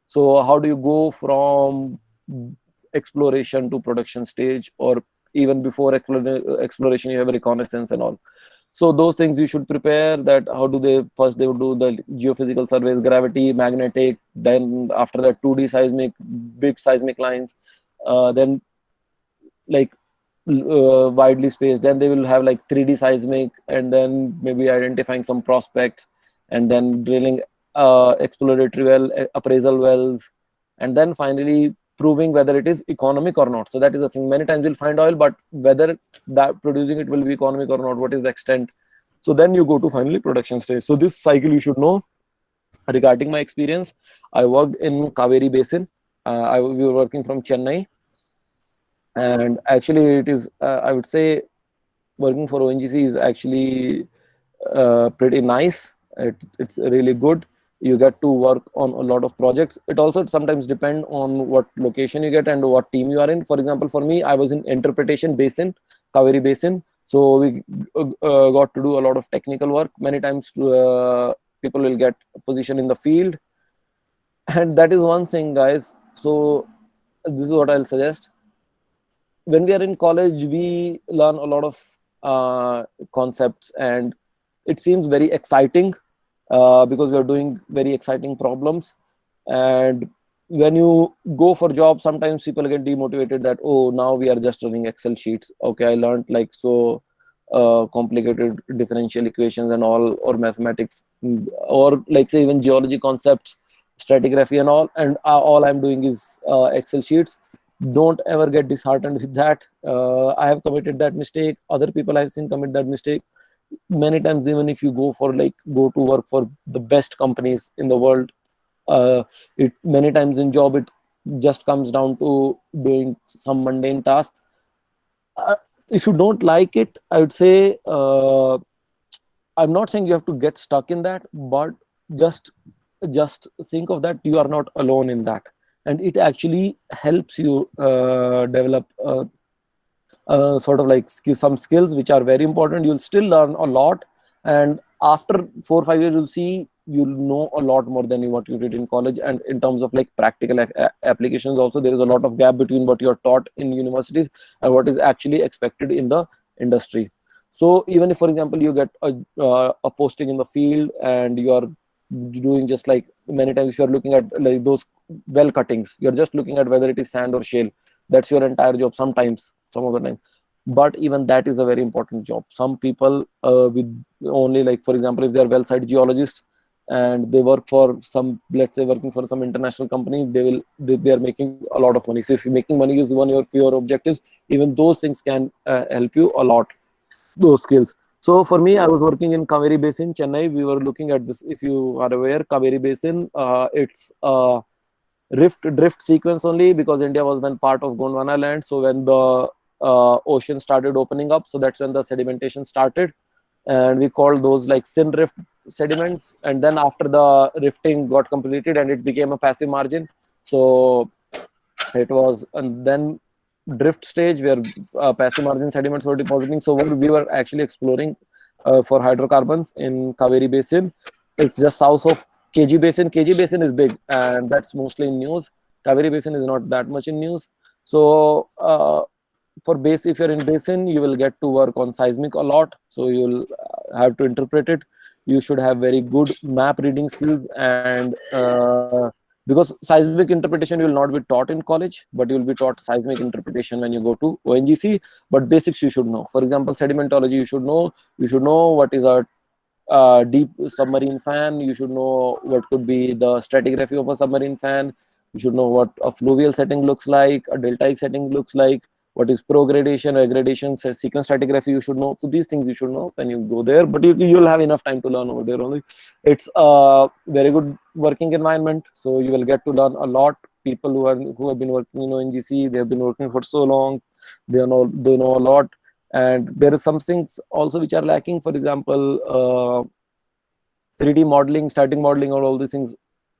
So how do you go from exploration to production stage, or even before exploration you have reconnaissance and all. So those things you should prepare. That how do they first, they would do the geophysical surveys, gravity, magnetic, then after that 2D seismic, big seismic lines, then like widely spaced, then they will have like 3D seismic, and then maybe identifying some prospects, and then drilling exploratory well, appraisal wells, and then finally proving whether it is economic or not. So that is the thing. Many times you'll find oil, but whether that producing it will be economic or not, what is the extent. So then you go to finally production stage. So this cycle you should know. Regarding my experience, I worked in Kaveri Basin. We were working from Chennai, and actually it is I would say working for ONGC is actually pretty nice. It's really good. You get to work on a lot of projects. It also sometimes depend on what location you get and what team you are in. For example, for me, I was in interpretation basin, Kaveri Basin. So we got to do a lot of technical work. Many times people will get a position in the field. And that is one thing, guys. So this is what I'll suggest. When we are in college, we learn a lot of concepts, and it seems very exciting because we are doing very exciting problems. And when you go for job, sometimes people get demotivated that, oh, now we are just running Excel sheets. Okay, I learned like so complicated differential equations and all, or mathematics, or like say even geology concepts, stratigraphy and all, and all I'm doing is Excel sheets. Don't ever get disheartened with that. I have committed that mistake. Other people I've seen commit that mistake many times. Even if you go to work for the best companies in the world, it many times in job it just comes down to doing some mundane tasks. If you don't like it, I would say I'm not saying you have to get stuck in that, but just think of that you are not alone in that, and it actually helps you develop sort of like some skills which are very important. You'll still learn a lot, and after 4 or 5 years you'll see you'll know a lot more than what you did in college. And in terms of like practical applications also, there is a lot of gap between what you're taught in universities and what is actually expected in the industry. So even if, for example, you get a posting in the field and you are doing just like, many times if you're looking at like those well cuttings, you're just looking at whether it is sand or shale. That's your entire job sometimes, some of the time. But even that is a very important job. Some people with only, like, for example, if they are well site geologists and they work for some, let's say working for some international company, they are making a lot of money. So if you're making money is one of your objectives, even those things can help you a lot, those skills. So for me, I was working in Kaveri Basin, Chennai. We were looking at this. If you are aware, Kaveri Basin, it's drift sequence only, because India was then part of Gondwana land. So when the ocean started opening up, so that's when the sedimentation started, and we called those like syn rift sediments. And then after the rifting got completed and it became a passive margin, so it was, and then drift stage where passive margin sediments were depositing. So what we were actually exploring for hydrocarbons in Kaveri Basin. It's just south of KG Basin. KG Basin is big, and that's mostly in news. Kaveri Basin is not that much in news. So for if you're in basin, you will get to work on seismic a lot. So you'll have to interpret it. you should have very good map reading skills, and because seismic interpretation you will not be taught in college, but you will be taught seismic interpretation when you go to ONGC. But basics you should know. For example, sedimentology you should know. You should know what is a deep submarine fan. You should know what could be the stratigraphy of a submarine fan. You should know what a fluvial setting looks like, a deltaic setting looks like, what is progradation, regradation, sequence stratigraphy you should know. So these things you should know when you go there, but you'll have enough time to learn over there only. It's a very good working environment, so you will get to learn a lot. People who have been working in ONGC, they have been working for so long, they know a lot. And there are some things also which are lacking. For example, 3D modeling, static modeling, or all these things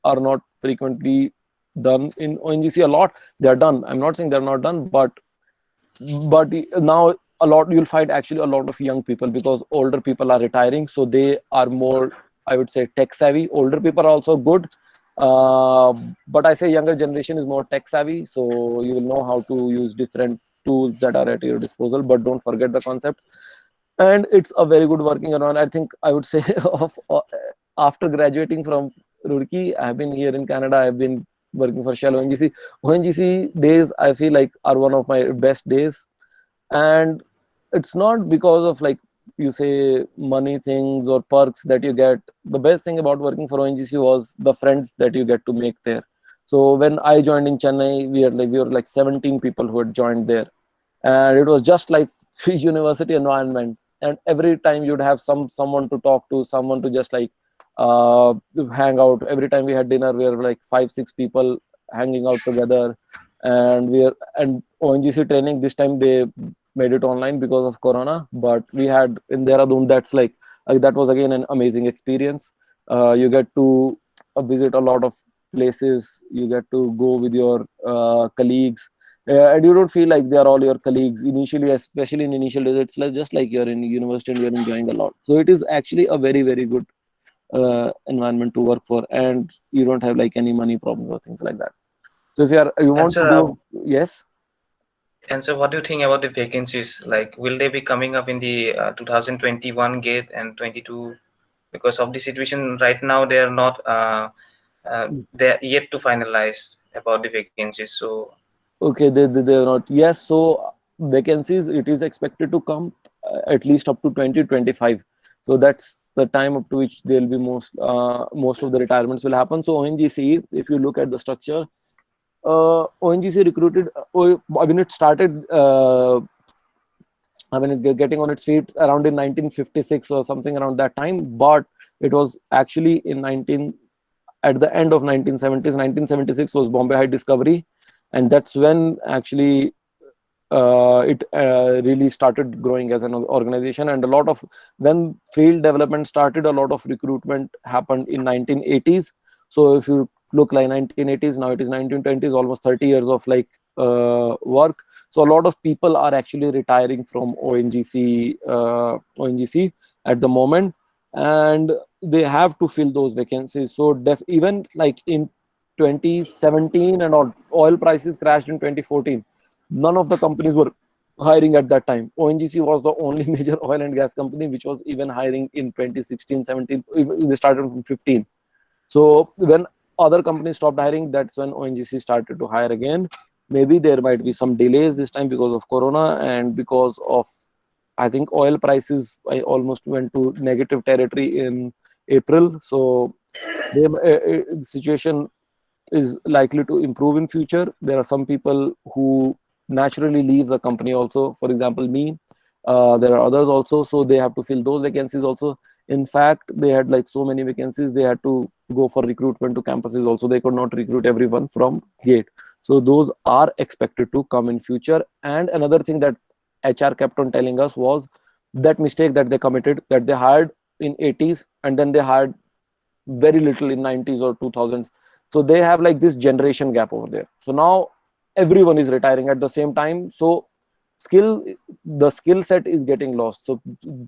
are not frequently done in ONGC. A lot they are done. I'm not saying they're not done, but now a lot you'll find actually a lot of young people, because older people are retiring, so they are more, I would say, tech savvy. Older people are also good, but I say younger generation is more tech savvy, so you will know how to use different tools that are at your disposal, but don't forget the concepts. And it's a very good working environment. I think I would say after graduating from Roorkee, I have been here in Canada. I've been working for Shell ONGC. ONGC days I feel like are one of my best days, and it's not because of, like, you say, money things or perks that you get. The best thing about working for ONGC was the friends that you get to make there. So when I joined in Chennai, we were like 17 people who had joined there, and it was just like university environment. And every time you'd have someone to talk to, someone to just like uh, hang out. Every time we had dinner, we were like 5-6 people hanging out together. And ONGC training this time they made it online because of Corona, but we had in Dehradun. That's like that was again an amazing experience. You get to visit a lot of places. You get to go with your colleagues, and you don't feel like they are all your colleagues initially, especially in initial days. It's like just like you're in university and you're enjoying a lot. So it is actually a very, very good environment to work for, and you don't have like any money problems or things like that. So if you want to sir, go, yes. And so, what do you think about the vacancies? Like, will they be coming up in the 2021 gate and 22? Because of the situation right now, they are not. They're yet to finalize about the vacancies. So, Okay, they're not. Yes, so vacancies, it is expected to come at least up to 2025. So that's the time up to which there will be most of the retirements will happen. So ONGC, if you look at the structure, ONGC recruited. I mean, it started. I mean, getting on its feet around in 1956 or something around that time, but it was actually at the end of 1970s. 1976 was Bombay High Discovery, and that's when actually it really started growing as an organization. And a lot of, when field development started, a lot of recruitment happened in 1980s. So if you look like 1980s, now it is 1920s, almost 30 years of like work. So a lot of people are actually retiring from ONGC at the moment, and they have to fill those vacancies. So even like in 2017 and all, oil prices crashed in 2014. None of the companies were hiring at that time. ONGC was the only major oil and gas company which was even hiring in 2016, 17. They started from 15. So when other companies stopped hiring, that's when ONGC started to hire again. Maybe there might be some delays this time because of Corona, and because of, I think, oil prices almost went to negative territory in April. So the situation is likely to improve in future. There are some people who naturally leave the company also. For example, me. There are others also, so they have to fill those vacancies also. In fact, they had like so many vacancies, they had to go for recruitment to campuses also. They could not recruit everyone from gate. So those are expected to come in future. And another thing that HR kept on telling us was that mistake that they committed, that they hired in 80s and then they hired very little in 90s or 2000s. So they have like this generation gap over there. So now everyone is retiring at the same time. So the skill set is getting lost. So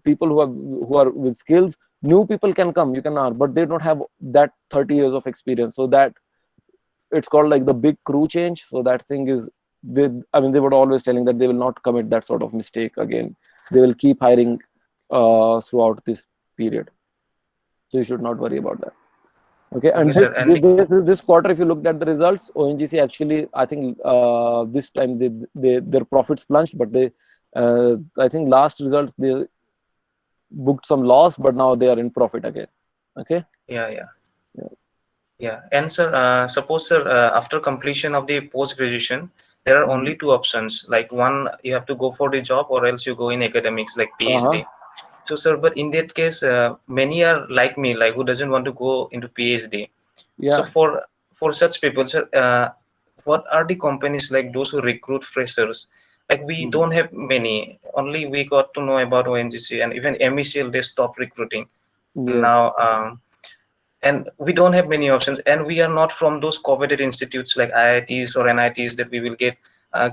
people who are with skills, new people can come, you can earn, but they don't have that 30 years of experience. So that it's called like the big crew change. So that thing is, they were always telling that they will not commit that sort of mistake again. They will keep hiring throughout this period. so you should not worry about that. Okay, and Okay, sir. And this quarter, if you looked at the results, ONGC actually, I think this time their profits plunged, but they, I think last results they booked some loss, but now they are in profit again. Okay. yeah, yeah. Yeah. Yeah, and sir, suppose sir, after completion of the post graduation, there are only two options. Like one, you have to go for the job, or else you go in academics like Uh-huh. PhD. So sir, but in that case, many are like me, like who doesn't want to go into PhD. So Yeah. for such people, sir, what are the companies like those who recruit freshers? Like we Mhm. don't have many. Only we got to know about ONGC and even MECL. They stopped recruiting Yes. now. And we don't have many options, and we are not from those coveted institutes like IITs or NITs that we will get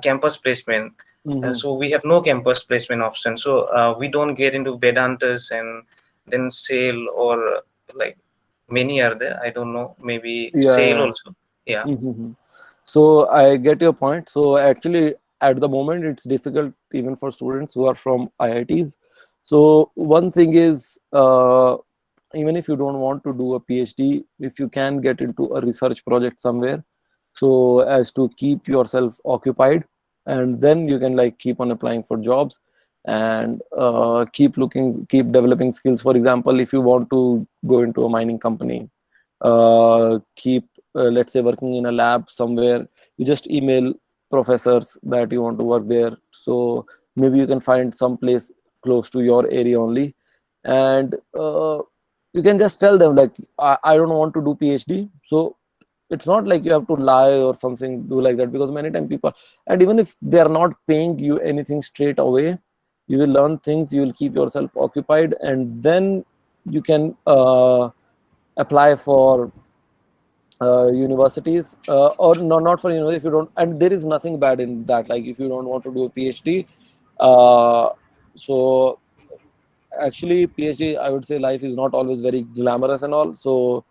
campus placement. Mm-hmm. So we have no campus placement option, so we don't get into Vedantas and then SAIL or like many are there, I don't know, maybe SAIL Yeah. also. Yeah. Mm-hmm. So I get your point. So actually, at the moment, it's difficult even for students who are from IITs. So one thing is, even if you don't want to do a PhD, if you can get into a research project somewhere, so as to keep yourself occupied, and then you can like keep on applying for jobs and keep looking, keep developing skills. For example, if you want to go into a mining company, keep let's say working in a lab somewhere, you just email professors that you want to work there, so maybe you can find some place close to your area only, and you can just tell them like I don't want to do PhD. So it's not like you have to lie or something do like that, because many times people, and even if they are not paying you anything straight away, you will learn things, you will keep yourself occupied, and then you can apply for universities, or no, not for university if you don't, and there is nothing bad in that, like if you don't want to do a PhD. So actually PhD, I would say life is not always very glamorous and all, so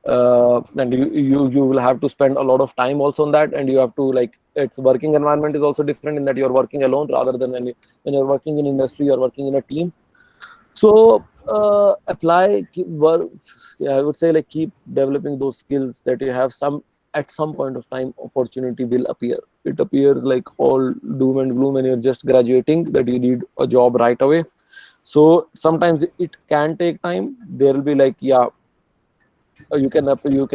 and you will have to spend a lot of time also on that, and you have to like, its working environment is also different in that you're working alone rather than when you're working in industry, you're working in a team. So apply, keep work, I would say like keep developing those skills that you have. Some at some point of time opportunity will appear. It appears like all doom and gloom when you're just graduating that you need a job right away. So sometimes it can take time. There will be like, yeah, you can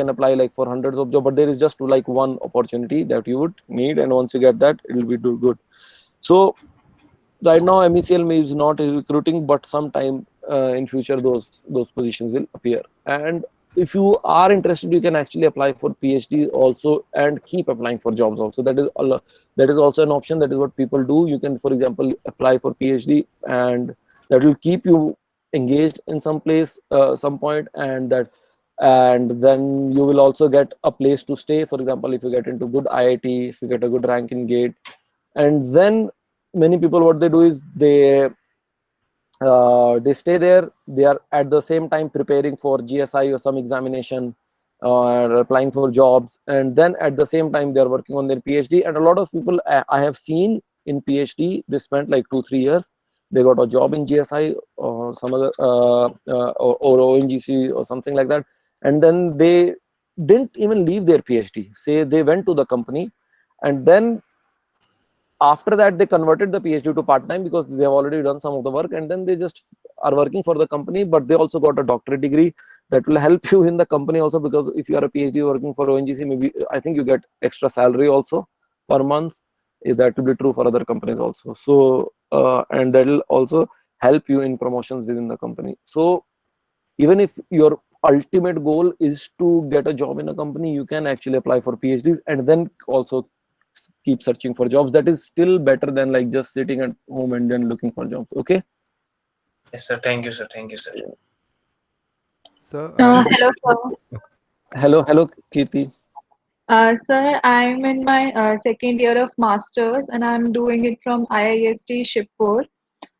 apply like for hundreds of jobs, but there is just like one opportunity that you would need, and once you get that, it will be do good. So right now MECL is not recruiting, but sometime in future those positions will appear. And if you are interested, you can actually apply for PhD also and keep applying for jobs also. That is also an option. That is what people do. You can, for example, apply for PhD, and that will keep you engaged in some place, some point, and then you will also get a place to stay. For example, if you get into good IIT, if you get a good rank in GATE, and then many people, what they do is they stay there, they are at the same time preparing for GSI or some examination, or applying for jobs, and then at the same time they are working on their PhD. And a lot of people I have seen in PhD, they spent like 2-3 years, they got a job in GSI or some other or ONGC or something like that, and then they didn't even leave their PhD, say they went to the company, and then after that they converted the PhD to part-time because they have already done some of the work, and then they just are working for the company, but they also got a doctorate degree that will help you in the company also, because if you are a PhD working for ONGC, maybe I think you get extra salary also per month. Is that to be true for other companies also? So and that will also help you in promotions within the company. So even if your ultimate goal is to get a job in a company, you can actually apply for PhDs and then also keep searching for jobs. That is still better than like just sitting at home and then looking for jobs. Okay. Yes sir, thank you sir, thank you sir. So, Hello, sir. Hello, Kirti. Sir, I'm in my second year of masters, and I'm doing it from IIST Shibpur, and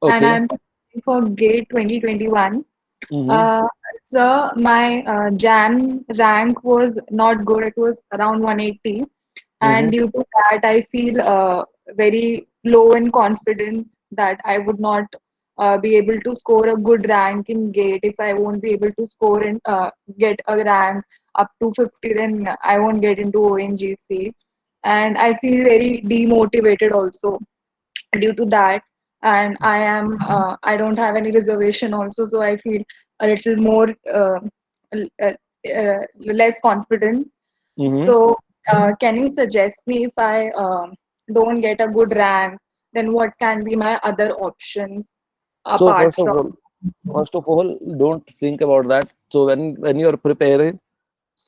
Okay. I'm preparing for GATE 2021. Mm-hmm. Uh, Sir, my JAM rank was not good. It was around 180, Mm-hmm. and due to that, I feel very low in confidence that I would not be able to score a good rank in GATE. If I won't be able to score and get a rank up to 50, then I won't get into ONGC. And I feel very demotivated also due to that. And I don't have any reservation also, so I feel a little more l- uh, less confident. Mm-hmm. So, can you suggest me if I don't get a good rank, then what can be my other options So apart from? first of all, don't think about that. So when you're preparing,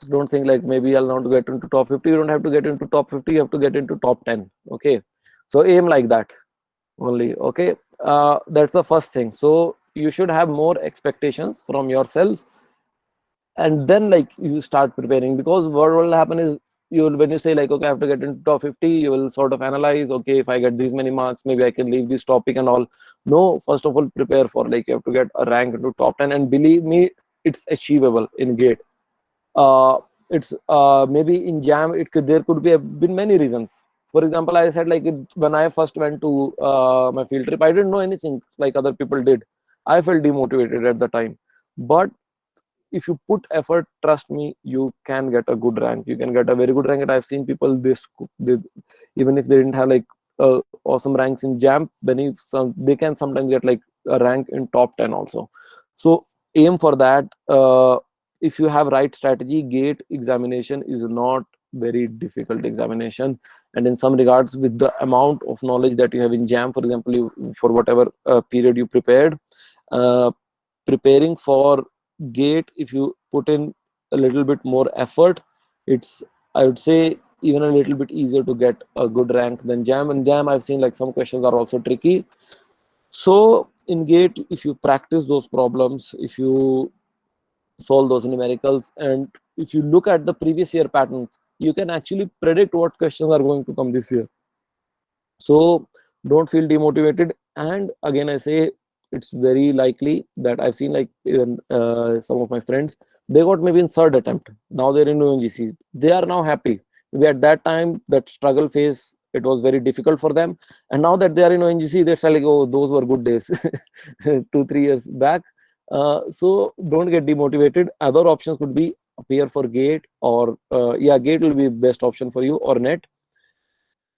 don't think like maybe I'll not get into top 50. You don't have to get into top 50. You have to get into top 10. Okay. So aim like that only. Okay. That's the first thing. So you should have more expectations from yourselves, and then like you start preparing, because what will happen is, you will, when you say like, okay, I have to get into top 50, you will sort of analyze, okay, if I get these many marks, maybe I can leave this topic and all. No, first of all, prepare for, like, you have to get a rank into top 10, and believe me, it's achievable in GATE. It's maybe in JAM, there could be been many reasons. For example, I said like when I first went to my field trip, I didn't know anything like other people did. I felt demotivated at the time, but if you put effort, trust me, you can get a good rank. You can get a very good rank. And I've seen people they, even if they didn't have like awesome ranks in JAM, they can sometimes get like a rank in top 10 also. So aim for that. If you have right strategy, GATE examination is not very difficult examination, and in some regards, with the amount of knowledge that you have in JAM, for example, for whatever period you prepared, uh, preparing for GATE, if you put in a little bit more effort, it's, I would say, even a little bit easier to get a good rank than JAM. And JAM, I've seen like some questions are also tricky. So in GATE, if you practice those problems, if you solve those numericals, and if you look at the previous year patterns, you can actually predict what questions are going to come this year. So don't feel demotivated. And again, I say, it's very likely that I've seen like even some of my friends, they got maybe in third attempt, now they're in ONGC, they are now happy. Maybe at that time, that struggle phase, it was very difficult for them, and now that they are in ONGC, they're like, oh, those were good days 2 3 years back. So don't get demotivated. Other options could be appear for GATE, or yeah, GATE will be best option for you, or NET.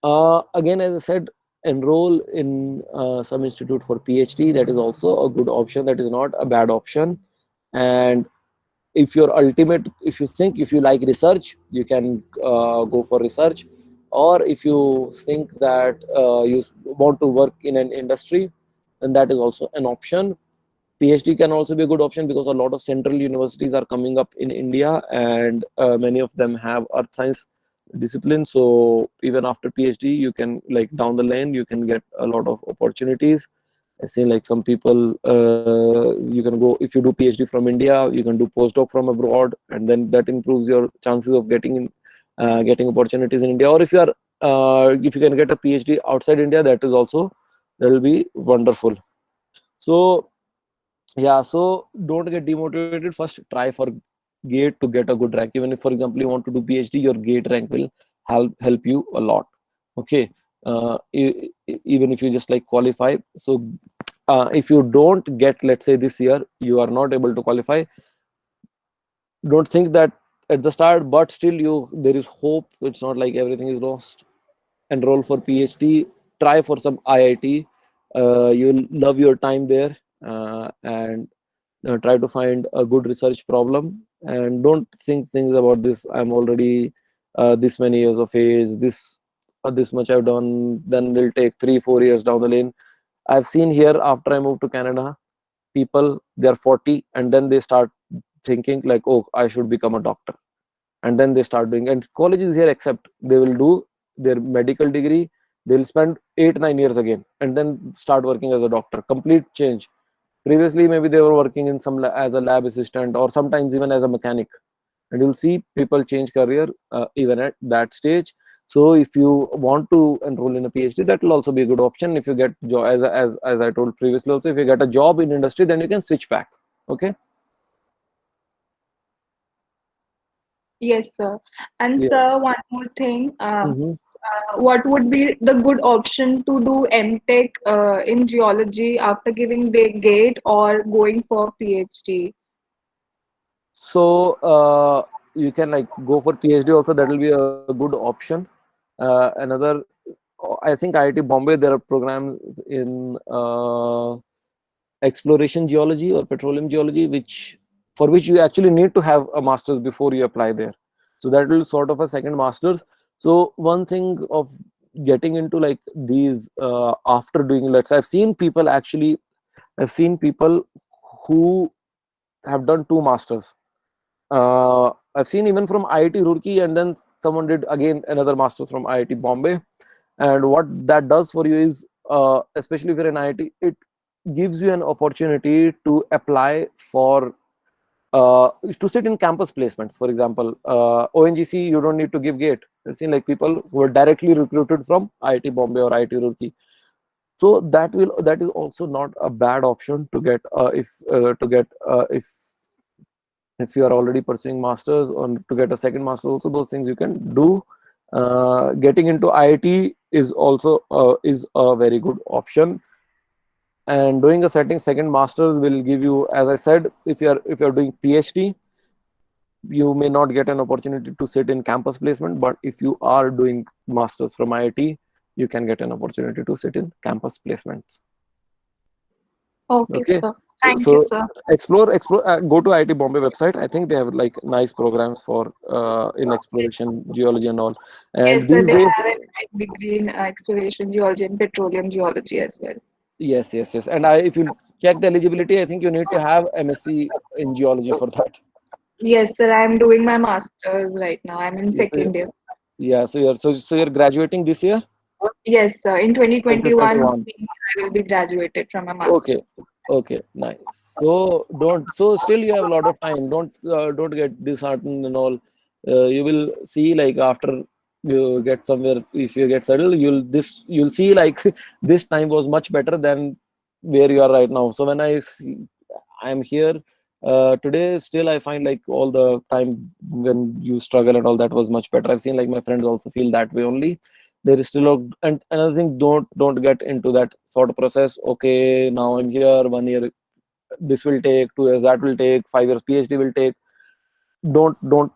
Again, as I said, enroll in some institute for PhD. That is also a good option. That is not a bad option. And if your ultimate, if you think, if you like research, you can go for research. Or if you think that you want to work in an industry, then that is also an option. PhD can also be a good option, because a lot of central universities are coming up in India, and many of them have earth science discipline. So even after PhD, you can, like, down the lane, you can get a lot of opportunities. I say like some people, you can go, if you do PhD from India, you can do postdoc from abroad, and then that improves your chances of getting opportunities in India. Or if you can get a PhD outside India, that will be wonderful. So yeah, so don't get demotivated. First, try for GATE to get a good rank. Even if, for example, you want to do PhD, your GATE rank will help you a lot. Okay. Even if you just like qualify. So if you don't get, let's say this year, you are not able to qualify, don't think that at the start, but still there is hope. It's not like everything is lost. Enroll for PhD, try for some IIT. You'll love your time there, and try to find a good research problem, and don't think things about this. I'm already this many years of age, this much I've done, then will take 3 4 years down the lane. I've seen here, after I moved to Canada, people, they're 40, and then they start thinking like, oh, I should become a doctor, and then they start doing, and colleges here accept, they will do their medical degree, they'll spend 8 9 years again, and then start working as a doctor. Complete change. Previously, maybe they were working in as a lab assistant, or sometimes even as a mechanic, and you'll see people change career even at that stage. So if you want to enroll in a PhD, that will also be a good option. If you get job, as I told previously also, if you get a job in industry, then you can switch back. Okay. Yes, sir. And Yeah. sir, one more thing. Mm-hmm. what would be the good option to do MTech in geology after giving the GATE or going for PhD? So you can like go for PhD also. That will be a good option. Another, I think IIT Bombay, there are programs in exploration geology or petroleum geology, which for which you actually need to have a master's before you apply there. So that will sort of a second master's. So one thing of getting into like these after doing, let's say, I've seen people who have done two masters. I've seen even from IIT Roorkee, and then someone did again another master's from IIT Bombay. And what that does for you is, especially if you're in IIT, it gives you an opportunity to apply for to sit in campus placements. For example, ONGC, you don't need to give GATE. I've seen like people who are directly recruited from IIT Bombay or IIT Roorkee. So that is also not a bad option to get if you are already pursuing masters, or to get a second master. Also, those things you can do. Getting into IIT is also is a very good option, and doing a second masters will give you, as I said, if you're doing PhD, you may not get an opportunity to sit in campus placement, but if you are doing masters from IIT, you can get an opportunity to sit in campus placements. Okay, Okay. sir. Thank So you, sir. explore go to IIT Bombay website. I think they have like nice programs for in exploration geology and all. And Yes, sir. these They days, have a degree in exploration geology and petroleum geology as well. yes. And if you check the eligibility, I think you need to have MSc in geology for that. Yes, sir. I'm doing my master's right now. I'm in Yes, second year. yeah. So you're graduating this year, Yes, sir. In 2021, 2021. I will be graduated from a Okay. master's. Okay. Nice. So don't. So still you have a lot of time. Don't get disheartened and all. You will see like after you get somewhere, if you get settled, you'll see like this time was much better than where you are right now. So when I'm here today, still I find like all the time when you struggle and all, that was much better. I've seen like my friends also feel that way only. There is still and another thing, don't get into that sort of process. Okay, now I'm here 1 year, this will take 2 years, that will take 5 years, PhD will take. Don't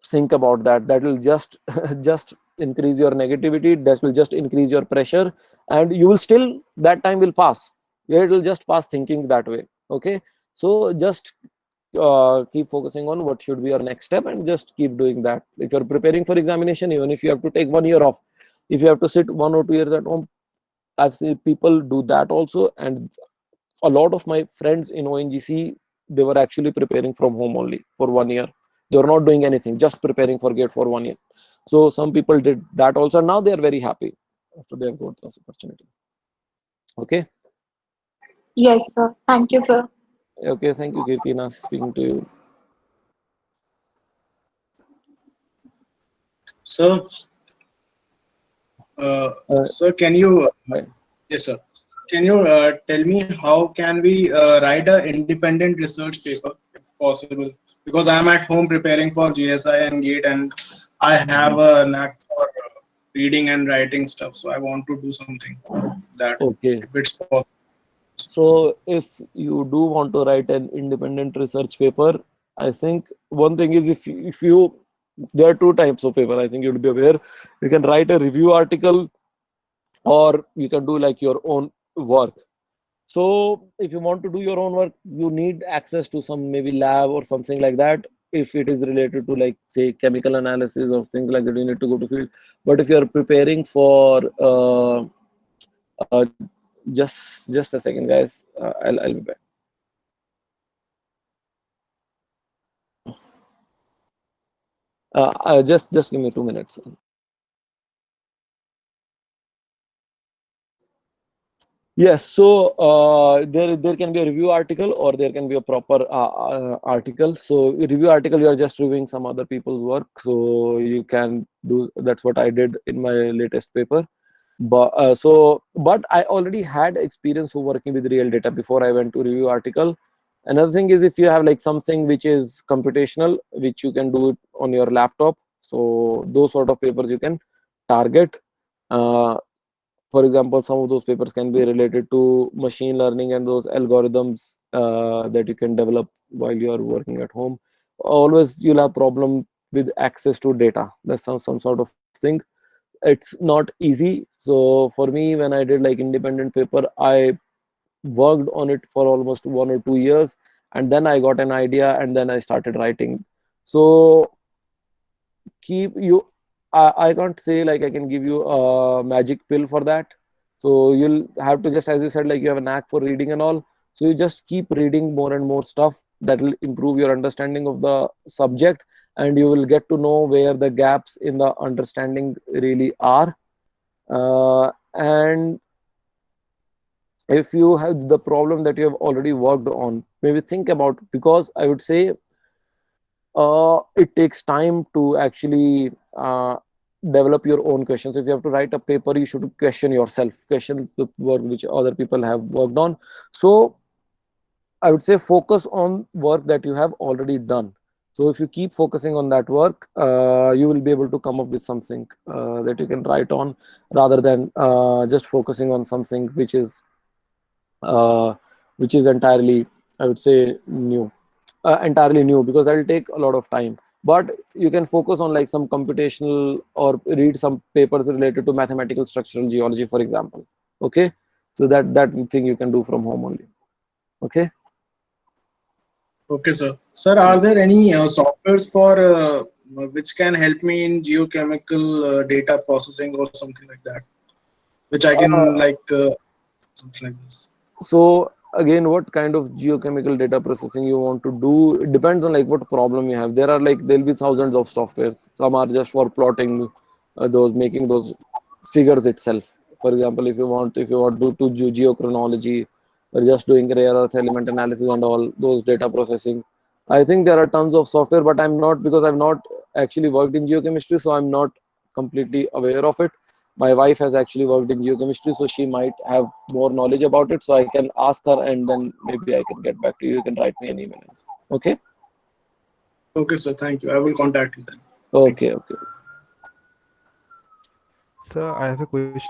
think about that. That will just just increase your negativity. That will just increase your pressure, and you will still, that time will pass. Yeah, it will just pass thinking that way. Okay, so just keep focusing on what should be your next step, and just keep doing that. If you're preparing for examination, even if you have to take 1 year off, if you have to sit 1 or 2 years at home, I've seen people do that also. And a lot of my friends in ONGC, they were actually preparing from home only for 1 year. They were not doing anything, just preparing for GATE for 1 year. So some people did that also. Now they are very happy after they have got this opportunity. Okay. Yes, sir. Thank you, sir. Okay. Thank you, Kirti. Nice speaking to you. So, sir, can you? Right. Yes, sir. Can you tell me how can we write an independent research paper if possible? Because I'm at home preparing for GSI and GATE, and I have a knack for reading and writing stuff. So I want to do something that, Okay. if it's possible. So if you do want to write an independent research paper, I think one thing is, if you there are two types of paper. I think you'd be aware. You can write a review article, or you can do like your own work. So if you want to do your own work, you need access to some maybe lab or something like that. If it is related to like say chemical analysis or things like that, you need to go to field. But if you are preparing for uh, just a second, guys, I'll be back. Just give me 2 minutes. Yes, so there can be a review article, or there can be a proper article. So review article, you are just reviewing some other people's work. So you can do, that's what I did in my latest paper. But I already had experience of working with real data before I went to review article. Another thing is, if you have like something which is computational, which you can do it on your laptop, so those sort of papers you can target. For example, some of those papers can be related to machine learning and those algorithms that you can develop while you are working at home. Always you'll have problem with access to data. That's some sort of thing. It's not easy. So for me, when I did like independent paper, I worked on it for almost 1 or 2 years, and then I got an idea, and then I started writing. So keep you I can't say like I can give you a magic pill for that. So you'll have to just, as you said, like you have a knack for reading and all, so you just keep reading more and more stuff that will improve your understanding of the subject, and you will get to know where the gaps in the understanding really are. And if you have the problem that you have already worked on, maybe think about, because I would say it takes time to actually develop your own questions. If you have to write a paper, you should question yourself, question the work which other people have worked on. So I would say focus on work that you have already done. So if you keep focusing on that work, you will be able to come up with something that you can write on, rather than just focusing on something uh, which is entirely, I would say, entirely new, because that will take a lot of time. But you can focus on like some computational, or read some papers related to mathematical structural geology, for example. Okay, so that thing you can do from home only. Okay. Okay, sir. Sir, are there any softwares for which can help me in geochemical data processing or something like that, which I can Uh, like something like this? so again, what kind of geochemical data processing you want to do, it depends on like what problem you have. There'll be thousands of softwares. Some are just for plotting, those making those figures itself. For example, if you want to do geochronology, or just doing rare earth element analysis and all those data processing, I think there are tons of software, but I'm not, because I've not actually worked in geochemistry, so I'm not completely aware of it. My wife has actually worked in geochemistry, so she might have more knowledge about it, so I can ask her, and then maybe I can get back to you. You can write me an email. Okay. Okay, sir. Thank you. I will contact you then. Thank you. Okay. Sir, I have a question.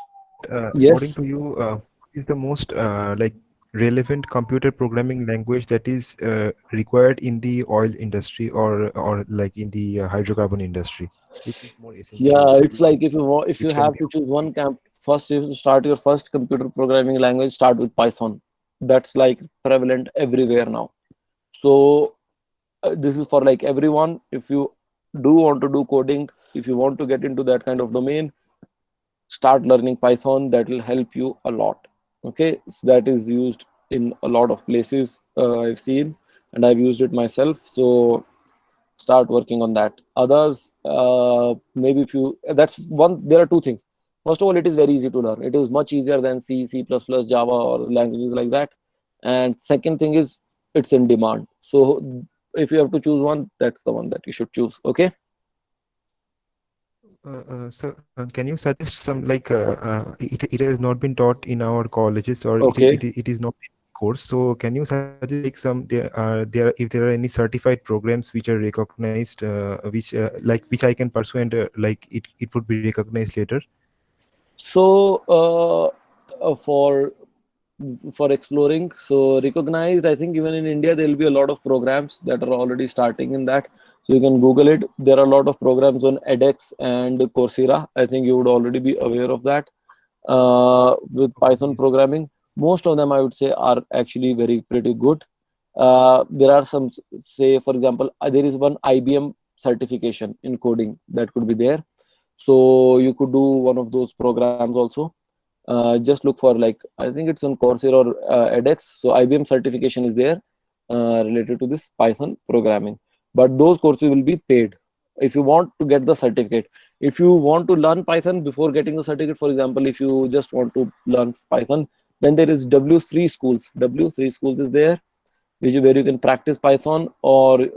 According Yes. to you, what is the most like relevant computer programming language that is required in the oil industry, or like in the hydrocarbon industry? Which is more essential? Yeah, it's like if you Which can have be to choose one camp first, if you start your first computer programming language, start with Python. That's like prevalent everywhere now. So this is for like everyone. If you do want to do coding, if you want to get into that kind of domain, start learning Python. That will help you a lot. Okay, so that is used in a lot of places, I've seen, and I've used it myself. So start working on that. Others, maybe if you, that's one, there are two things. First of all, it is very easy to learn. It is much easier than C++, Java, or languages like that. And second thing is, it's in demand. So if you have to choose one, that's the one that you should choose. Okay. so can you suggest some like it has not been taught in our colleges, or Okay. it is not in course. So can you suggest like some there if there are any certified programs which are recognized, which I can pursue, and like it would be recognized later? So for exploring, so recognized, I think even in India there will be a lot of programs that are already starting in that. So you can Google it. There are a lot of programs on edX and Coursera. I think you would already be aware of that. With Okay, Python yes. programming, most of them I would say are actually very pretty good. There are some, say for example, there is one IBM certification in coding that could be there. So you could do one of those programs also. Just look for, like, I think it's on Coursera or edX. So IBM certification is there related to this Python programming, but those courses will be paid if you want to get the certificate. If you want to learn Python before getting the certificate, for example, if you just want to learn Python, then there is W3 schools. W3 schools is there, where you can practice Python. Or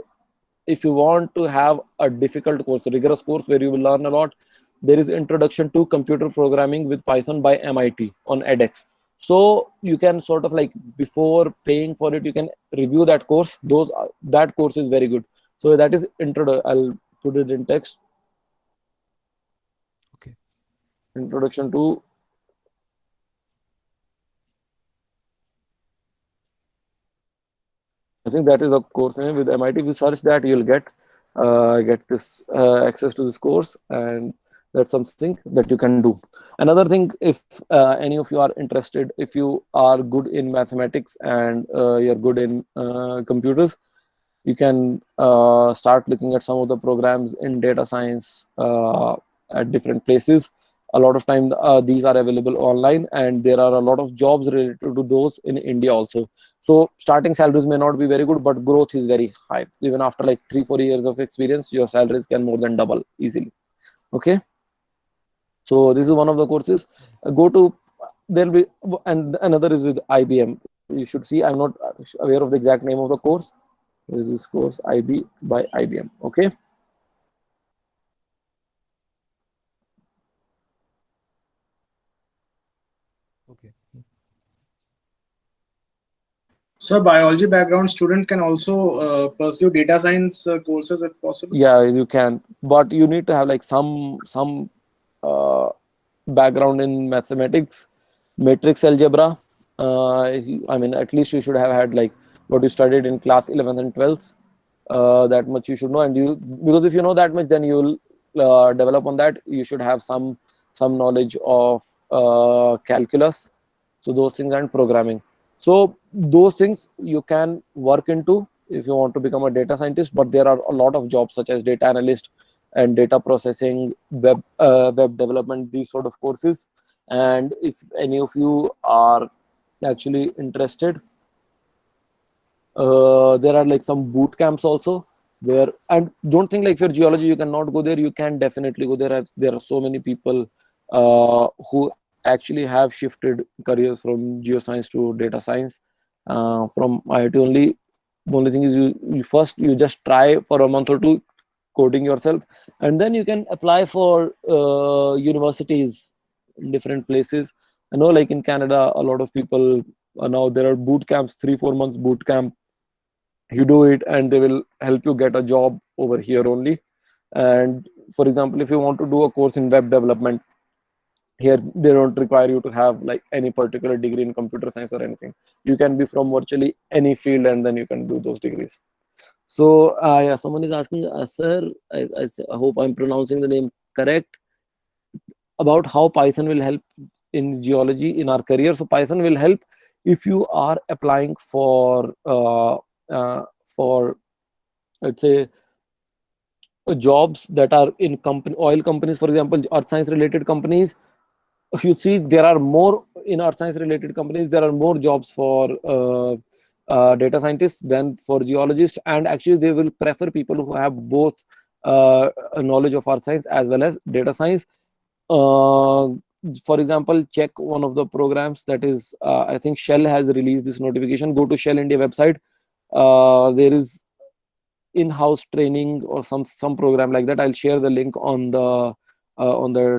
if you want to have a difficult course, a rigorous course where you will learn a lot, there is Introduction to Computer Programming with Python by MIT on edX. So you can sort of like, before paying for it, you can review that course. That course is very good. So that is intro. I'll put it in text. Okay. introduction to I think that is a course name with MIT. If you search that, you'll get this access to this course, and that's something that you can do. Another thing, if any of you are interested, if you are good in mathematics and you're good in computers, you can start looking at some of the programs in data science at different places. A lot of time these are available online, and there are a lot of jobs related to those in India also. So starting salaries may not be very good, but growth is very high. Even after like 3-4 years of experience, your salaries can more than double easily. Okay, so this is one of the courses. Go to there'll be, and another is with IBM. You should see, I'm not aware of the exact name of the course. This is course IB by IBM. Okay. Okay. So biology background student can also pursue data science courses if possible. Yeah, you can, but you need to have like some background in mathematics, matrix algebra. I mean, at least you should have had like what you studied in class 11th and 12th. That much you should know, and you, because if you know that much, then you'll develop on that. You should have some knowledge of calculus, so those things, and programming. So those things you can work into if you want to become a data scientist. But there are a lot of jobs such as data analyst and data processing, web development, these sort of courses. And if any of you are actually interested, there are like some boot camps also where, and don't think like if you're geology you cannot go there. You can definitely go there. There are so many people who actually have shifted careers from geoscience to data science from IIT only. The only thing is you just try for a month or two coding yourself, and then you can apply for universities in different places. I know like in Canada a lot of people now there are boot camps, 3-4 months boot camp. You do it and they will help you get a job over here only. And for example, if you want to do a course in web development, here they don't require you to have like any particular degree in computer science or anything. You can be from virtually any field and then you can do those degrees. So yeah, someone is asking, sir, I hope I'm pronouncing the name correct, about how Python will help in geology in our career. So Python will help if you are applying for let's say jobs that are in oil companies, for example, earth science related companies. You see there are more in earth science related companies, there are more jobs for data scientists than for geologists, and actually they will prefer people who have both knowledge of earth science as well as data science. For example, check one of the programs, that is I think Shell has released this notification. Go to Shell India website. There is in-house training or some program like that. I'll share the link on the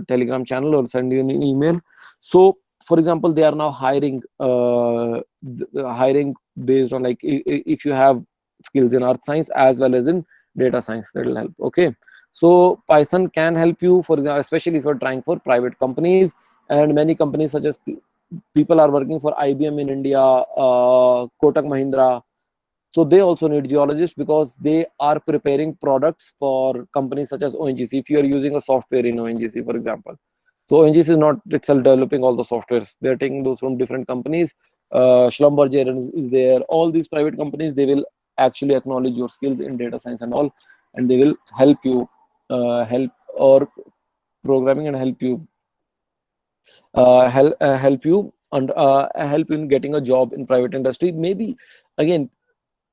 Telegram channel or send you an email. So for example, they are now hiring hiring based on like if you have skills in earth science as well as in data science, that will help. Okay, so Python can help you, for example, especially if you're trying for private companies. And many companies such as people are working for IBM in India, Kotak Mahindra. So they also need geologists because they are preparing products for companies such as ONGC. If you are using a software in ONGC, for example, so ONGC is not itself developing all the softwares. They're taking those from different companies. Schlumberger is there. All these private companies, they will actually acknowledge your skills in data science and all, and they will help you help or programming and help you help you and help in getting a job in private industry. Maybe again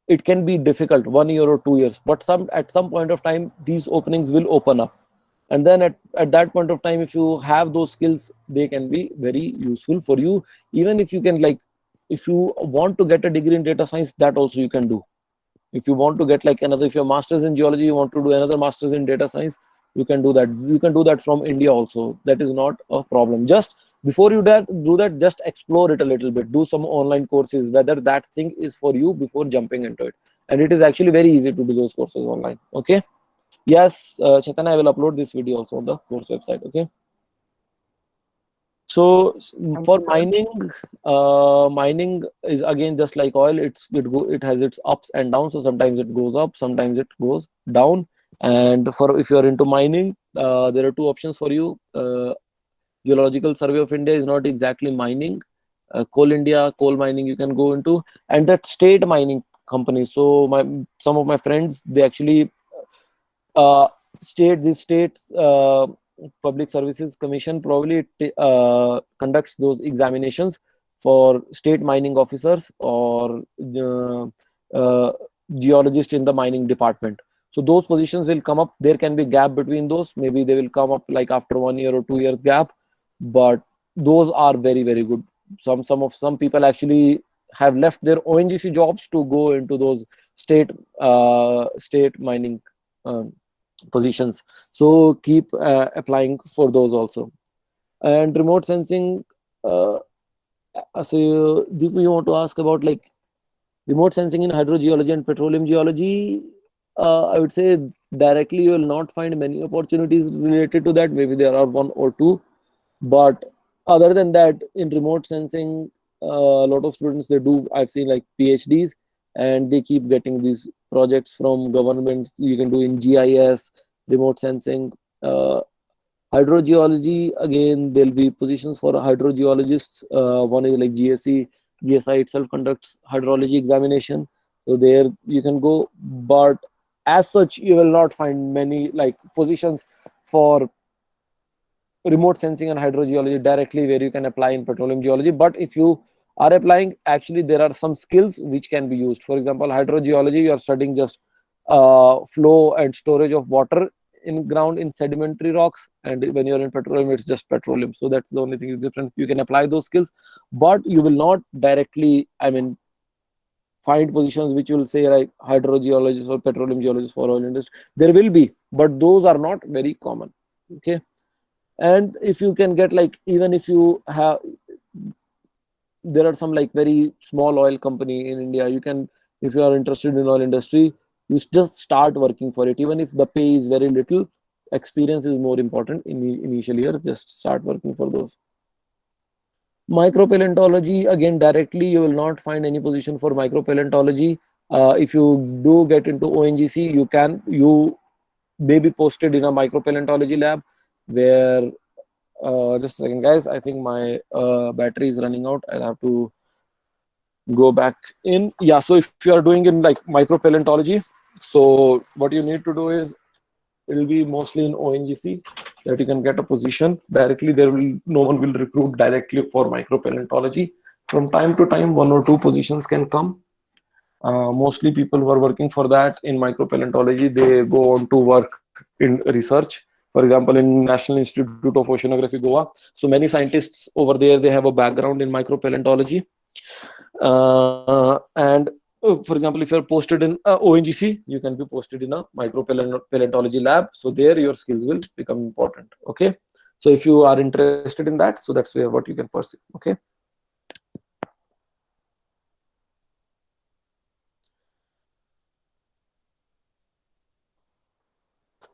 it can be difficult 1 year or 2 years, but at some point of time these openings will open up, and then at that point of time, if you have those skills, they can be very useful for you. Even if you can like, if you want to get a degree in data science, that also you can do. If you want to get like another, if you're masters in geology, you want to do another masters in data science, you can do that. You can do that from India also. That is not a problem. Just before you do that, just explore it a little bit. Do some online courses, whether that thing is for you before jumping into it. And it is actually very easy to do those courses online. Okay. Yes, Chaitanya, I will upload this video also on the course website. Okay. So for mining is again just like oil. It has its ups and downs. So sometimes it goes up, sometimes it goes down. And for if you are into mining, there are two options for you. Geological Survey of India is not exactly mining. Coal India, coal mining you can go into, and that state mining companies. So some of my friends, they actually uh, these states Public Services Commission probably conducts those examinations for state mining officers or uh, geologists in the mining department. So those positions will come up. There can be gap between those. Maybe they will come up like after 1 year or 2 years gap, but those are very very good. Some people actually have left their ONGC jobs to go into those state mining um, positions. So keep applying for those also. And remote sensing, so Deepu, you want to ask about like remote sensing in hydrogeology and petroleum geology? I would say directly you will not find many opportunities related to that. Maybe there are one or two, but other than that, in remote sensing, a lot of students, they do, I've seen like PhDs, and they keep getting these projects from government. You can do in GIS, remote sensing. Hydrogeology, again, there'll be positions for hydrogeologists. One is like GSI itself conducts hydrology examination, so there you can go. But as such, you will not find many like positions for remote sensing and hydrogeology directly where you can apply in petroleum geology. But if you are applying, actually there are some skills which can be used. For example, hydrogeology, you are studying just flow and storage of water in ground in sedimentary rocks, and when you're in petroleum, it's just petroleum. So that's the only thing is different. You can apply those skills, but you will not directly, I mean, find positions which will say like hydrogeologists or petroleum geologists for oil industry. There will be, but those are not very common. Okay. And if you can get like, even if you have, there are some like very small oil company in India, you can, if you are interested in oil industry, you just start working for it. Even if the pay is very little, experience is more important in the initial year. Just start working for those. Micropaleontology, again, directly you will not find any position for micropaleontology. If you do get into ONGC, you may be posted in a micropaleontology lab where just a second, guys. I think my battery is running out. I'll have to go back in. Yeah, so if you are doing in like micropaleontology, so what you need to do is, it will be mostly in ONGC that you can get a position directly. No one will recruit directly for micropaleontology. From time to time, one or two positions can come. Mostly people who are working for that in micropaleontology, they go on to work in research. For example, in National Institute of Oceanography, Goa. So many scientists over there, they have a background in micropaleontology. And for example, if you're posted in ONGC, you can be posted in a micropaleontology lab. So there your skills will become important. Okay. So if you are interested in that, so that's where what you can pursue. Okay.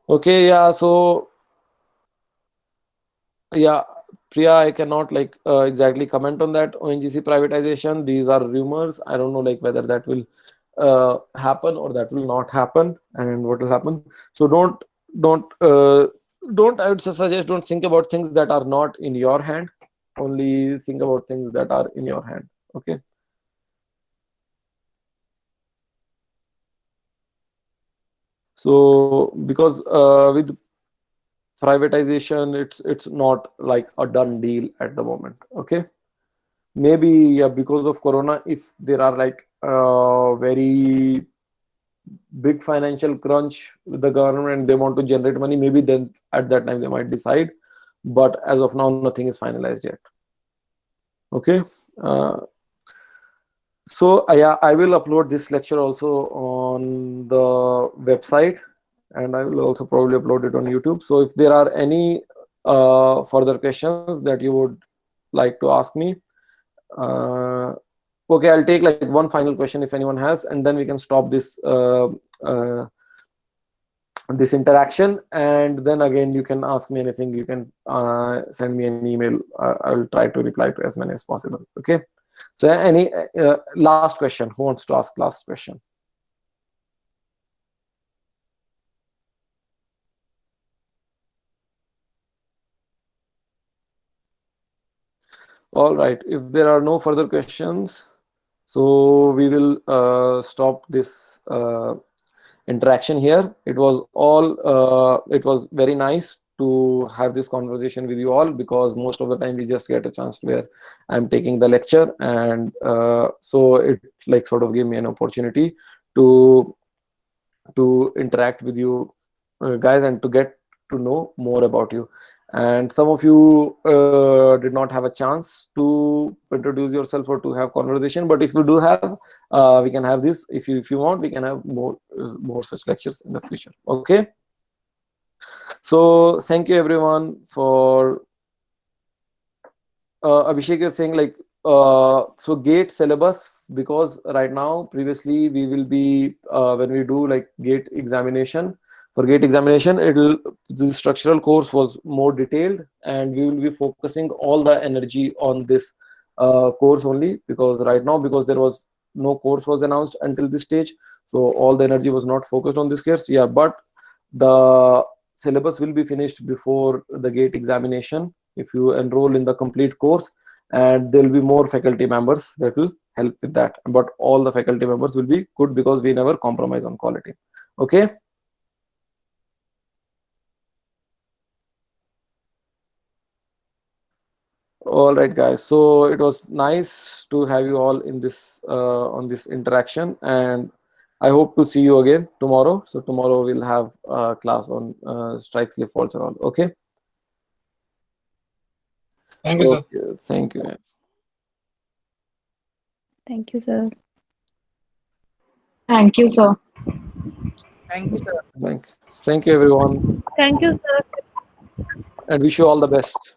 Okay, yeah, so yeah, Priya, I cannot like exactly comment on that ONGC privatization. These are rumors. I don't know like whether that will happen or that will not happen, and what will happen. So don't I would suggest, don't think about things that are not in your hand. Only think about things that are in your hand. Okay. So because with privatization, it's not like a done deal at the moment. Okay. Maybe, yeah, because of corona, if there are like very big financial crunch with the government and they want to generate money, maybe then at that time they might decide. But as of now, nothing is finalized yet. Okay. So yeah, I will upload this lecture also on the website, and I will also probably upload it on YouTube. So if there are any further questions that you would like to ask me, okay, I'll take like one final question if anyone has, and then we can stop this this interaction, and then again you can ask me anything. You can send me an email. I'll try to reply to as many as possible. Okay. So any last question? Who wants to ask last question? All right. If there are no further questions, so we will stop this interaction here. It was very nice to have this conversation with you all, because most of the time we just get a chance where I'm taking the lecture, and so it like sort of gave me an opportunity to interact with you guys, and to get to know more about you. And some of you did not have a chance to introduce yourself or to have conversation, but if you do have, we can have this. If you want, we can have more such lectures in the future. Okay. So thank you everyone for Abhishek, you're saying like so GATE syllabus, because right now previously we will be when we do like GATE examination, for GATE examination, the structural course was more detailed, and we will be focusing all the energy on this course only, because right now, because there was no course was announced until this stage, so all the energy was not focused on this course. Yeah, but the syllabus will be finished before the GATE examination if you enroll in the complete course, and there will be more faculty members that will help with that. But all the faculty members will be good, because we never compromise on quality. Okay. All right, guys. So it was nice to have you all in this on this interaction, and I hope to see you again tomorrow. So tomorrow we'll have a class on strike slip faults and all. Okay. Thank you, sir. Okay. Thank you, guys. Thank you, sir. Thank you, sir. Thank you, sir. Thank you, everyone, Thank you, sir. and wish you all the best.